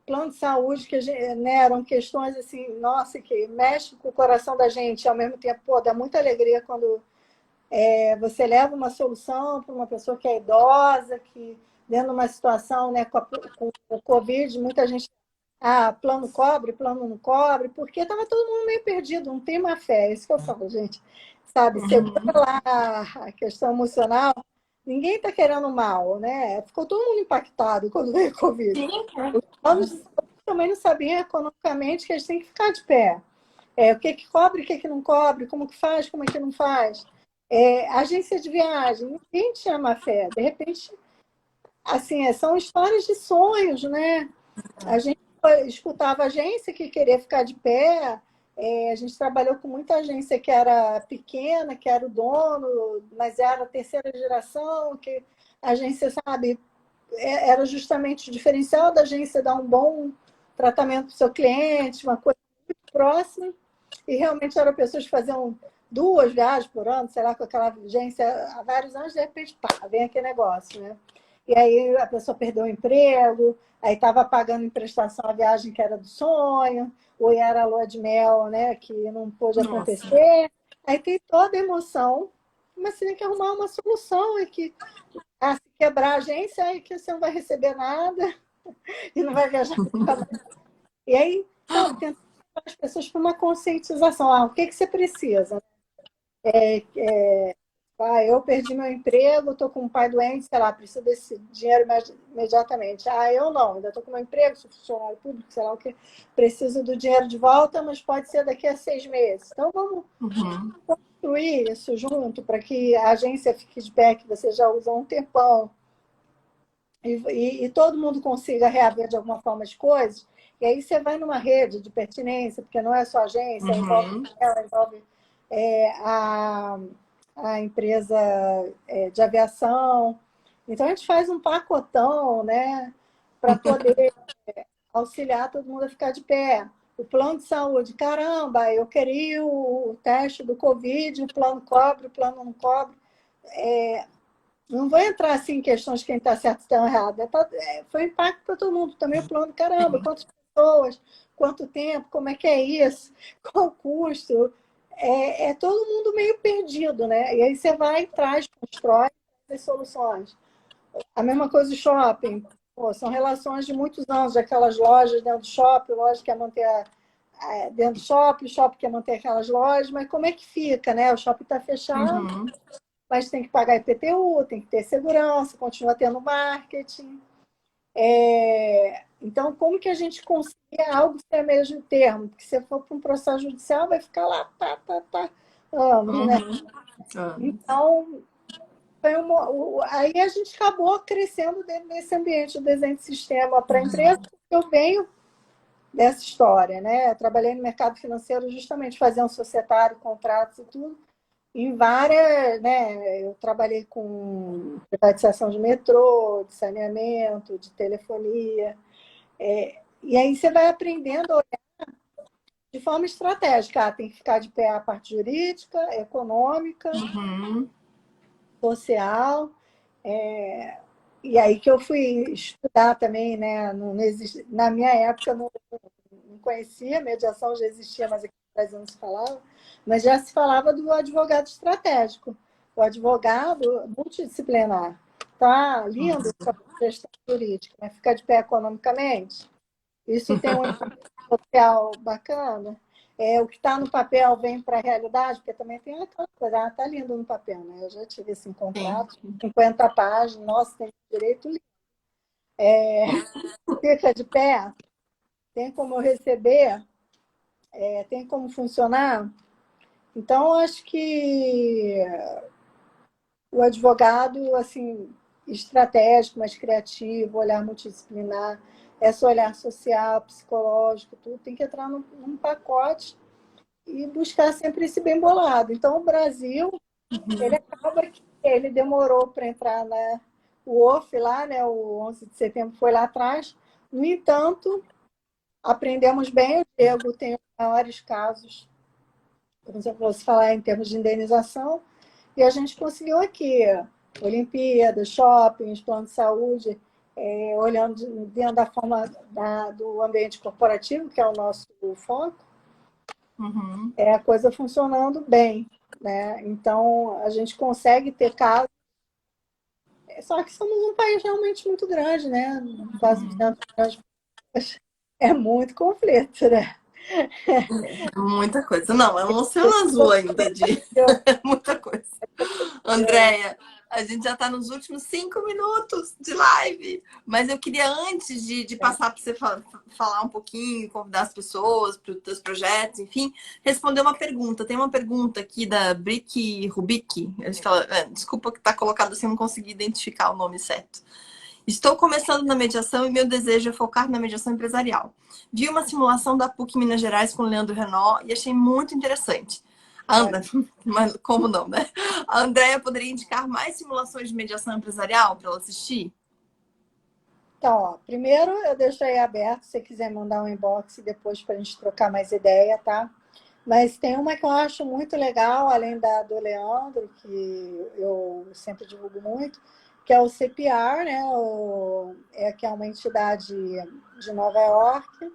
plano de saúde, que né, eram questões assim, nossa, que mexe com o coração da gente, ao mesmo tempo, pô, dá muita alegria quando você leva uma solução para uma pessoa que é idosa, que dentro de uma situação, né, com o Covid, muita gente, plano cobre, plano não cobre, porque estava todo mundo meio perdido, não tem má fé, é isso que eu falo, gente. Sabe, segura lá a questão emocional, ninguém está querendo mal, né? Ficou todo mundo impactado quando veio o Covid.
Sim,
Os planos também não sabiam economicamente que a gente tem que ficar de pé. O que que cobre, o que que não cobre, como que faz, como é que não faz. Agência de viagem, ninguém tinha má fé. De repente, assim, são histórias de sonhos, né? A gente escutava agência que queria ficar de pé, a gente trabalhou com muita agência que era pequena, que era o dono, mas era a terceira geração, que a agência, sabe, era justamente o diferencial da agência dar um bom tratamento para o seu cliente, uma coisa muito próxima, e realmente eram pessoas que faziam 2 viagens por ano, sei lá, com aquela agência há vários anos, de repente, pá, vem aquele negócio, né? E aí a pessoa perdeu o emprego, aí estava pagando em prestação a viagem que era do sonho, ou era a lua de mel, né, que não pôde
Nossa.
acontecer. Aí tem toda a emoção, mas você tem que arrumar uma solução, e que se quebrar a agência, aí que você não vai receber nada e não vai viajar nunca mais. E aí, sabe, tentar as pessoas para uma conscientização. O que você precisa? Eu perdi meu emprego, estou com um pai doente, sei lá, preciso desse dinheiro imediatamente. Eu não, ainda estou com meu emprego, sou funcionário público, sei lá o que, preciso do dinheiro de volta, mas pode ser daqui a 6 meses. Então vamos construir isso junto para que a agência fique de pé, que você já usa há um tempão, e todo mundo consiga reaver de alguma forma as coisas. E aí você vai numa rede de pertinência, porque não é só agência, envolve ela, envolve a empresa de aviação. Então a gente faz um pacotão, né, para poder auxiliar todo mundo a ficar de pé. O plano de saúde, caramba, eu queria o teste do Covid, o plano cobre, o plano não cobre. Não vou entrar assim, em questões de quem está certo e está errado. Foi um impacto para todo mundo. Também o plano, caramba, quantas pessoas, quanto tempo, como é que é isso, qual o custo. Todo mundo meio perdido, né? E aí você vai, traz, constrói as soluções. A mesma coisa do shopping. Pô, são relações de muitos anos, aquelas lojas dentro do shopping, loja que quer manter dentro do shopping, o shopping quer manter aquelas lojas, mas como é que fica, né? O shopping está fechado, mas tem que pagar IPTU, tem que ter segurança, continua tendo marketing. Então, como que a gente concilia algo sem mesmo termo? Porque se for para um processo judicial, vai ficar lá, anos, né? Então, aí a gente acabou crescendo dentro desse ambiente do desenho de sistema para a empresa, porque eu venho dessa história, né? Eu trabalhei no mercado financeiro justamente fazendo societário, contratos e tudo. Em várias, né? Eu trabalhei com privatização de metrô, de saneamento, de telefonia. E aí você vai aprendendo a olhar de forma estratégica. Tem que ficar de pé a parte jurídica, econômica, social. E aí que eu fui estudar também, né? Na minha época não conhecia, mediação já existia, mas aqui no Brasil não se falava, mas já se falava do advogado estratégico, o advogado multidisciplinar. Tá lindo essa gestão jurídica, né? Ficar de pé economicamente. Isso tem um impacto social bacana. O que está no papel vem para a realidade, porque também tem aquela coisa, está lindo no papel, né? Eu já tive esse contrato, 50 páginas, nossa, tem direito lindo. Fica de pé, tem como eu receber, tem como funcionar. Então, acho que o advogado, assim, estratégico, mais criativo, olhar multidisciplinar, esse olhar social, psicológico, tudo tem que entrar num pacote e buscar sempre esse bem bolado. Então, o Brasil, ele acaba que ele demorou para entrar o OF lá, né? O 11 de setembro foi lá atrás. No entanto, aprendemos bem. O Diego tem os maiores casos, como você fosse falar, em termos de indenização, e a gente conseguiu aqui Olimpíadas, shoppings, plano de saúde, olhando dentro da forma do ambiente corporativo, que é o nosso foco, a coisa funcionando bem, né? Então, a gente consegue ter casos, só que somos um país realmente muito grande, né? Quase 200 milhões de pessoas. É muito conflito, né?
Muita coisa. Não, é um oceano azul ainda de muita coisa. Andréia, a gente já está nos últimos 5 minutos de live, mas eu queria, antes de passar para você falar um pouquinho, convidar as pessoas para os teus projetos, enfim, responder uma pergunta. Tem uma pergunta aqui da Brick Rubik. A gente fala, desculpa que está colocado assim, não consegui identificar o nome certo. Estou começando na mediação e meu desejo é focar na mediação empresarial. Vi uma simulação da PUC Minas Gerais com o Leandro Renault e achei muito interessante. Anda, mas como não, né? A Andrea poderia indicar mais simulações de mediação empresarial para ela assistir?
Então, ó, primeiro eu deixo aí aberto, se você quiser mandar um inbox depois para a gente trocar mais ideia, tá? Mas tem uma que eu acho muito legal, além da do Leandro, que eu sempre divulgo muito, que é o CPR, né? Que é uma entidade de Nova York,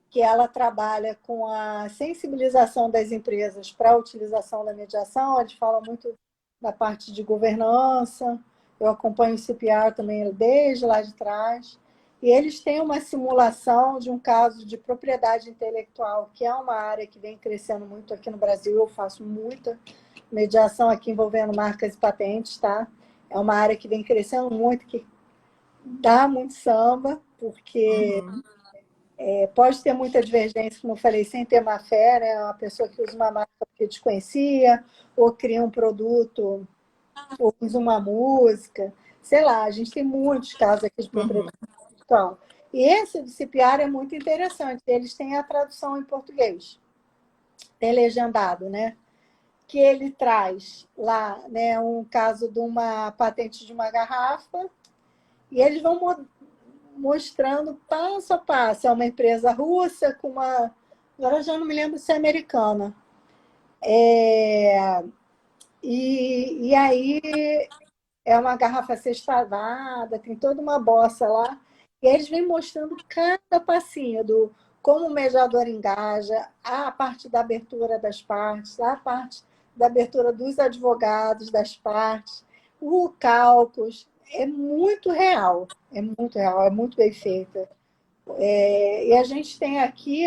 que ela trabalha com a sensibilização das empresas para a utilização da mediação. Eles falam muito da parte de governança. Eu acompanho o CPR também desde lá de trás. E eles têm uma simulação de um caso de propriedade intelectual, que é uma área que vem crescendo muito aqui no Brasil. Eu faço muita mediação aqui envolvendo marcas e patentes, tá? É uma área que vem crescendo muito, que dá muito samba, porque pode ter muita divergência, como eu falei, sem ter má fé, né? Uma pessoa que usa uma marca que desconhecia, ou cria um produto, ou usa uma música, sei lá, a gente tem muitos casos aqui de propriedade intelectual. E esse do CPR é muito interessante, eles têm a tradução em português, tem legendado, né? Que ele traz lá, né, um caso de uma patente de uma garrafa, e eles vão mostrando passo a passo. É uma empresa russa com uma. Agora eu já não me lembro se é americana. E aí é uma garrafa sextavada, tem toda uma bossa lá. E eles vêm mostrando cada passinho do como o mediador engaja, a parte da abertura das partes, a parte da abertura dos advogados das partes, o cálculos. É muito real, é muito bem feita. E a gente tem aqui,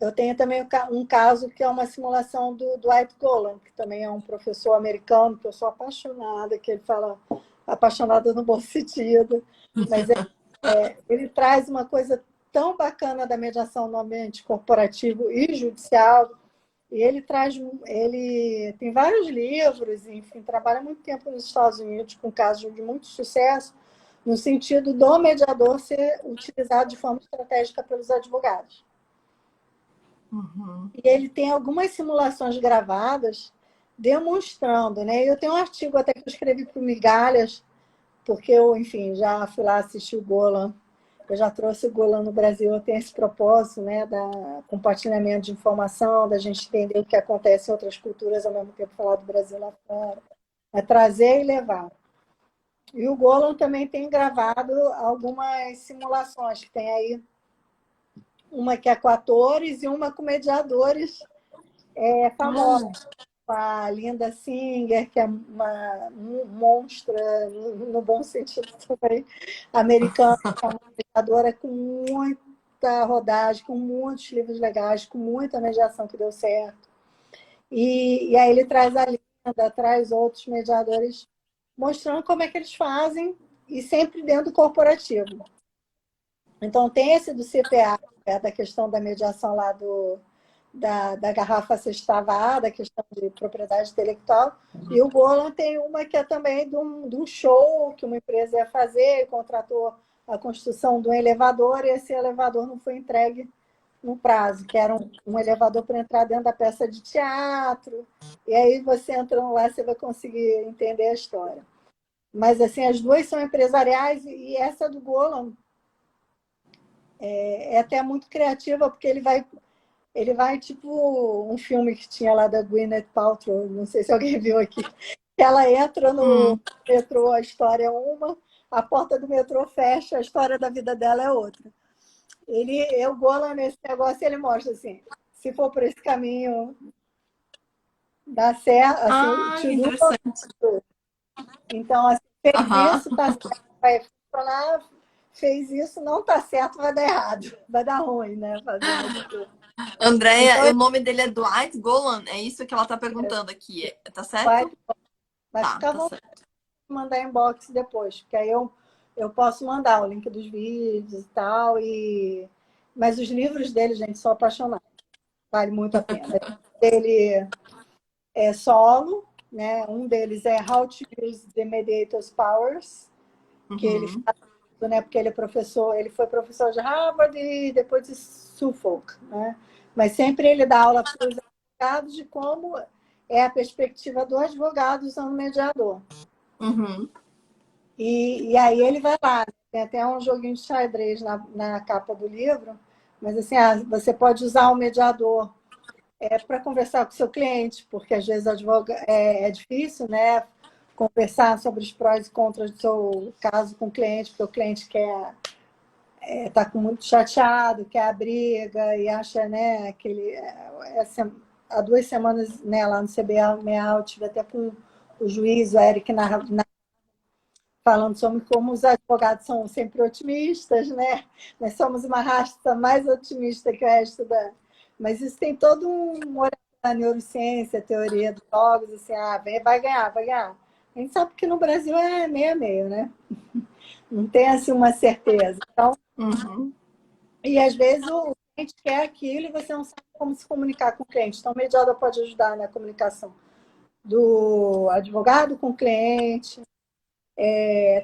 eu tenho também um caso que é uma simulação do Dwight Golan, que também é um professor americano, que eu sou apaixonada, que ele fala apaixonada no bom sentido, mas ele traz uma coisa tão bacana da mediação no ambiente corporativo e judicial, e ele tem vários livros, enfim, trabalha muito tempo nos Estados Unidos com casos de muito sucesso, no sentido do mediador ser utilizado de forma estratégica pelos advogados.
Uhum.
E ele tem algumas simulações gravadas demonstrando, né? Eu tenho um artigo até que eu escrevi para o Migalhas, porque eu, enfim, já fui lá assistir o Golan, eu já trouxe o Golan no Brasil, eu tenho esse propósito, né, da compartilhamento de informação, da gente entender o que acontece em outras culturas, ao mesmo tempo falar do Brasil lá fora, é trazer e levar. E o Golan também tem gravado algumas simulações, que tem aí uma que é com atores e uma com mediadores famosos. A Linda Singer, que é uma monstra, no bom sentido também, americana, que é uma mediadora com muita rodagem, com muitos livros legais, com muita mediação que deu certo. E aí ele traz a Linda, traz outros mediadores, mostrando como é que eles fazem, e sempre dentro do corporativo. Então, tem esse do CPA, da questão da mediação lá da garrafa sextavada, a questão de propriedade intelectual, e o Golan tem uma que é também de um show que uma empresa ia fazer, contratou a construção de um elevador, e esse elevador não foi entregue no prazo, que era um elevador para entrar dentro da peça de teatro, e aí você entrando lá, você vai conseguir entender a história. Mas, assim, as duas são empresariais, e essa do Golan é até muito criativa, porque ele vai tipo um filme que tinha lá da Gwyneth Paltrow, não sei se alguém viu aqui. Ela entra no metrô, a história é uma, a porta do metrô fecha, a história da vida dela é outra. Eu Golan nesse negócio, ele mostra assim, se for por esse caminho, dá certo, assim,
Ah,
te dura.
interessante.
Então, assim, fez
Aham.
isso, tá certo, vai funcionar, fez isso, não tá certo, vai dar errado, vai dar ruim, né? Fazer uma... Então,
Andréia, o nome dele é Dwight Golan? É isso que ela tá perguntando aqui. Tá
vai,
certo?
vai
Tá,
ficar à
tá
vontade
certo.
de mandar inbox depois, porque aí eu posso mandar o link dos vídeos e tal. Mas os livros dele, gente, são apaixonados. Vale muito a pena. Ele é solo, né? Um deles é How to Use the Mediator's Powers, que ele
Uhum.
faz, né? Porque ele é professor, ele foi professor de Harvard e depois de Suffolk, né? Mas sempre ele dá aula para os advogados de como é a perspectiva do advogado usando o mediador.
Uhum.
E aí ele vai lá, né? Tem até um joguinho de xadrez na capa do livro, mas assim, você pode usar o mediador para conversar com o seu cliente, porque às vezes é difícil, né? Conversar sobre os prós e contras do seu caso com o cliente, porque o cliente quer está muito chateado, quer a briga e acha, né, que ele, há 2 semanas, né, lá no CBA, eu tive até com o juiz, o Eric, falando sobre como os advogados são sempre otimistas, né? Nós somos uma raça mais otimista que o resto da... Mas isso tem todo um olhar da neurociência, teoria dos jogos, assim, vai ganhar, vai ganhar. A gente sabe que no Brasil é meio a meio, né? Não tem assim uma certeza. Então,
Uhum.
e às vezes o cliente quer aquilo e você não sabe como se comunicar com o cliente. Então, o mediador pode ajudar na comunicação do advogado com o cliente,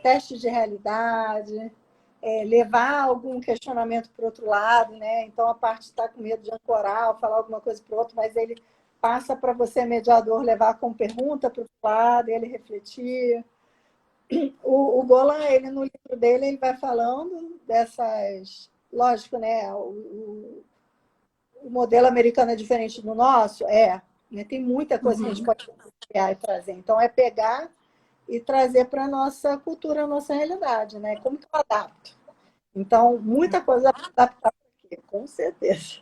testes de realidade, levar algum questionamento para o outro lado, né? Então, a parte está com medo de ancorar ou falar alguma coisa para o outro, mas ele passa para você, mediador, levar como pergunta para o outro lado, ele refletir. O Golan, ele no livro dele, ele vai falando dessas... Lógico, né? O modelo americano é diferente do nosso? Né? Tem muita coisa que a gente
Uhum.
pode criar e trazer. Então, é pegar e trazer para a nossa cultura, a nossa realidade, né? Como que eu adapto? Então, muita coisa para adaptar aqui, com certeza.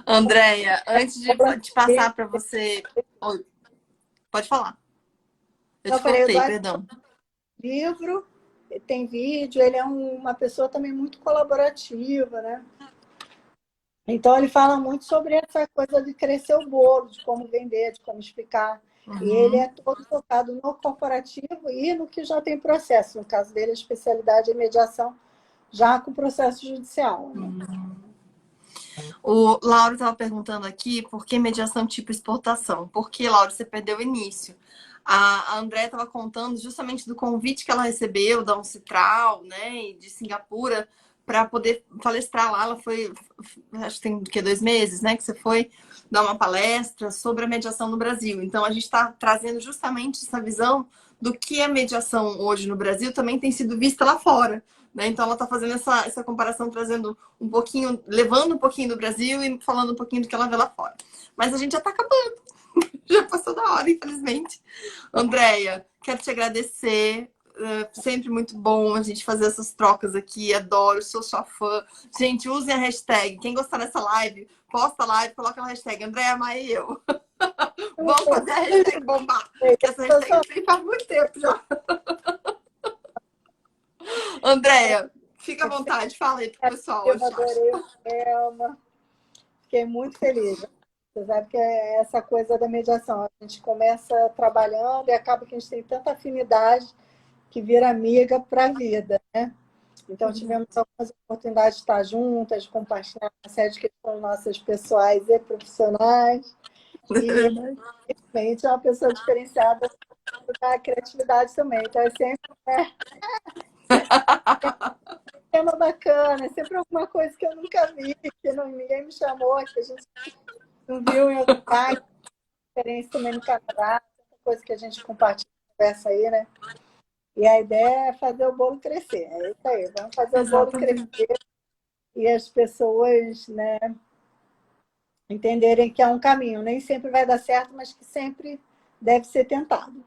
Andréia, antes de passar para você. Oi, pode falar. Eu
Eu
te
falei,
cortei,
Eduardo,
perdão.
livro, tem vídeo, ele é uma pessoa também muito colaborativa, né? Então, ele fala muito sobre essa coisa de crescer o bolo, de como vender, de como explicar. E ele é
Uhum.
todo focado no corporativo e no que já tem processo. No caso dele, a especialidade é mediação, já com processo judicial, né?
O Lauro estava perguntando aqui por que mediação tipo exportação. Por que, Lauro, você perdeu o início? A André estava contando justamente do convite que ela recebeu da Uncitral, né, e de Singapura, para poder palestrar lá. Ela foi, acho que tem o quê, 2 meses, né, que você foi dar uma palestra sobre a mediação no Brasil. Então, a gente está trazendo justamente essa visão do que a mediação hoje no Brasil também tem sido vista lá fora. Né? Então, ela está fazendo essa comparação, trazendo um pouquinho, levando um pouquinho do Brasil e falando um pouquinho do que ela vê lá fora. Mas a gente já está acabando, já passou da hora, infelizmente. Andréia, quero te agradecer. Sempre muito bom a gente fazer essas trocas aqui. Adoro, sou sua fã. Gente, usem a hashtag. Quem gostar dessa live, posta a live, coloca a hashtag Andréia Maia e eu. Vamos fazer a hashtag bombar. Que essa hashtag não tem faz muito tempo já. Andréia, fica à vontade, fala aí pro pessoal.
Eu adorei o tema, fiquei muito feliz. Você sabe que é essa coisa da mediação. A gente começa trabalhando e acaba que a gente tem tanta afinidade que vira amiga para a vida, né? Então, tivemos algumas oportunidades de estar juntas, de compartilhar uma série de questões nossas pessoais e profissionais. E, realmente, é uma pessoa diferenciada da criatividade também. Então, é sempre um tema bacana, é sempre alguma coisa que eu nunca vi, que ninguém me chamou, que a gente não viu em outro lugar, experiência também no Canadá, tanta coisa que a gente compartilha, conversa aí, né? E a ideia é fazer o bolo crescer. É isso aí, vamos fazer o bolo crescer
Exatamente.
e as pessoas, né, entenderem que é um caminho. Nem sempre vai dar certo, mas que sempre deve ser tentado.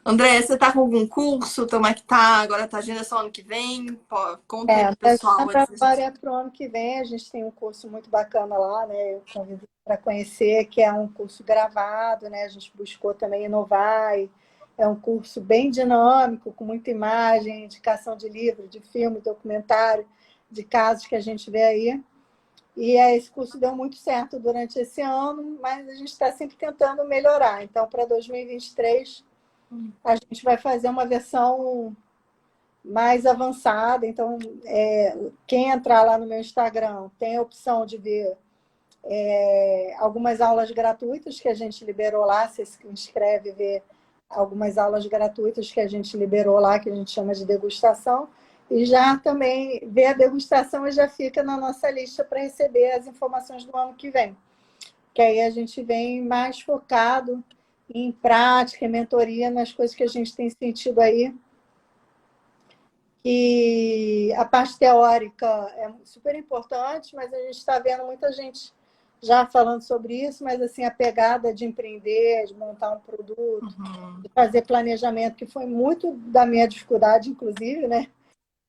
André, você tá com algum curso? Como é que tá? Agora tá agenda só ano que vem? Pô, conta aí pro pessoal antes da gente.
Agora é para o ano que vem, a gente tem um curso muito bacana lá, né? Eu convido para conhecer, que é um curso gravado, né? A gente buscou também inovar. É um curso bem dinâmico, com muita imagem, indicação de livro, de filme, documentário, de casos que a gente vê aí. E esse curso deu muito certo durante esse ano, mas a gente está sempre tentando melhorar. Então, para 2023, a gente vai fazer uma versão mais avançada. Então, quem entrar lá no meu Instagram tem a opção de ver algumas aulas gratuitas que a gente liberou lá, você se inscreve e vê algumas aulas gratuitas que a gente liberou lá, que a gente chama de degustação, e já também vê a degustação e já fica na nossa lista para receber as informações do ano que vem. Que aí a gente vem mais focado em prática, em mentoria, nas coisas que a gente tem sentido aí. E a parte teórica é super importante, mas a gente está vendo muita gente já falando sobre isso, mas assim, a pegada de empreender, de montar um produto, de fazer planejamento, que foi muito da minha dificuldade, inclusive, né?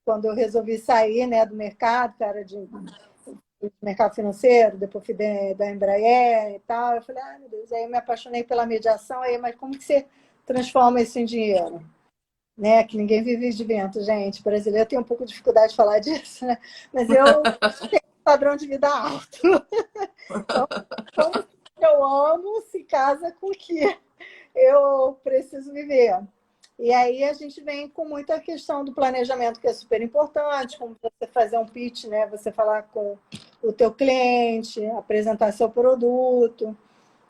Quando eu resolvi sair, né, do mercado, cara, do mercado financeiro, depois fui da Embraer e tal, eu falei, ai meu Deus, aí eu me apaixonei pela mediação, aí, mas como que você transforma isso em dinheiro? Né? Que ninguém vive de vento, gente. Brasileiro tem um pouco de dificuldade de falar disso, né? Mas eu tenho um padrão de vida alto. Então, como eu amo se casa com o que eu preciso viver. E aí a gente vem com muita questão do planejamento, que é super importante, como você fazer um pitch, né? Você falar com o teu cliente, apresentar seu produto.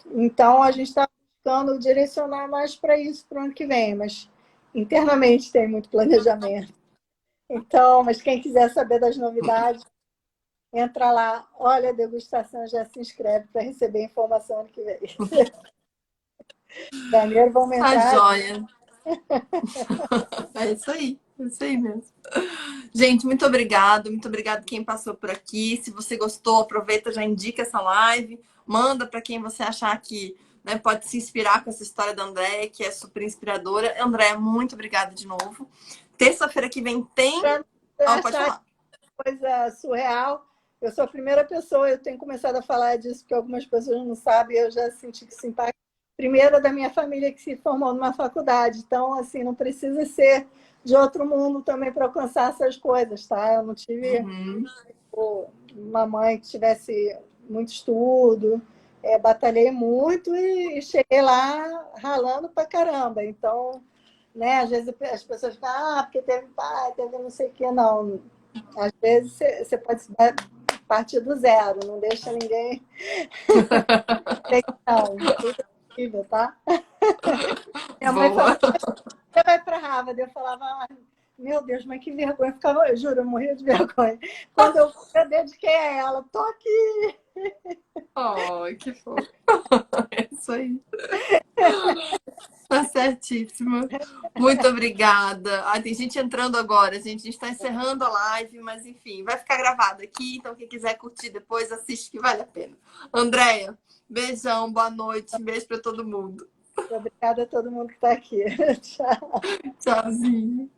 Então, a gente está buscando direcionar mais para isso para o ano que vem, mas internamente tem muito planejamento. Então, mas quem quiser saber das novidades, entra lá, olha a degustação, já se inscreve para receber informação ano que vem. Janeiro vamos
Tá
entrar.
joia. É isso aí mesmo. Gente, muito obrigado quem passou por aqui. Se você gostou, aproveita, já indica essa live, manda para quem você achar que, né, pode se inspirar com essa história da Andréia, que é super inspiradora. Andréia, muito obrigada de novo. Terça-feira que vem tem. Pode
Achar
falar.
coisa surreal. Eu sou a primeira pessoa, eu tenho começado a falar disso, porque algumas pessoas não sabem, eu já senti que se impacta. Primeira da minha família que se formou numa faculdade, então, assim, não precisa ser de outro mundo também para alcançar essas coisas, tá? Eu não tive uma mãe que tivesse muito estudo, batalhei muito e cheguei lá ralando pra caramba. Então, né, às vezes as pessoas falam, porque teve pai, teve não sei o que, não. Às vezes você pode partir do zero, não deixa ninguém. Não, tudo é possível, tá? Minha mãe
Boa.
falava, você vai para Harvard? Eu falava, meu Deus, mas que vergonha. Eu ficava, eu juro, eu morria de vergonha. Quando eu dediquei a ela, tô aqui.
Oh, que fofo. É isso aí. Tá certíssimo. Muito obrigada. Ah, tem gente entrando agora, gente. A gente está encerrando a live, mas enfim, vai ficar gravado aqui. Então, quem quiser curtir depois, assiste que vale a pena. Andréia, beijão, boa noite. Beijo para todo mundo.
Obrigada a todo mundo que está aqui. Tchau.
Tchauzinho.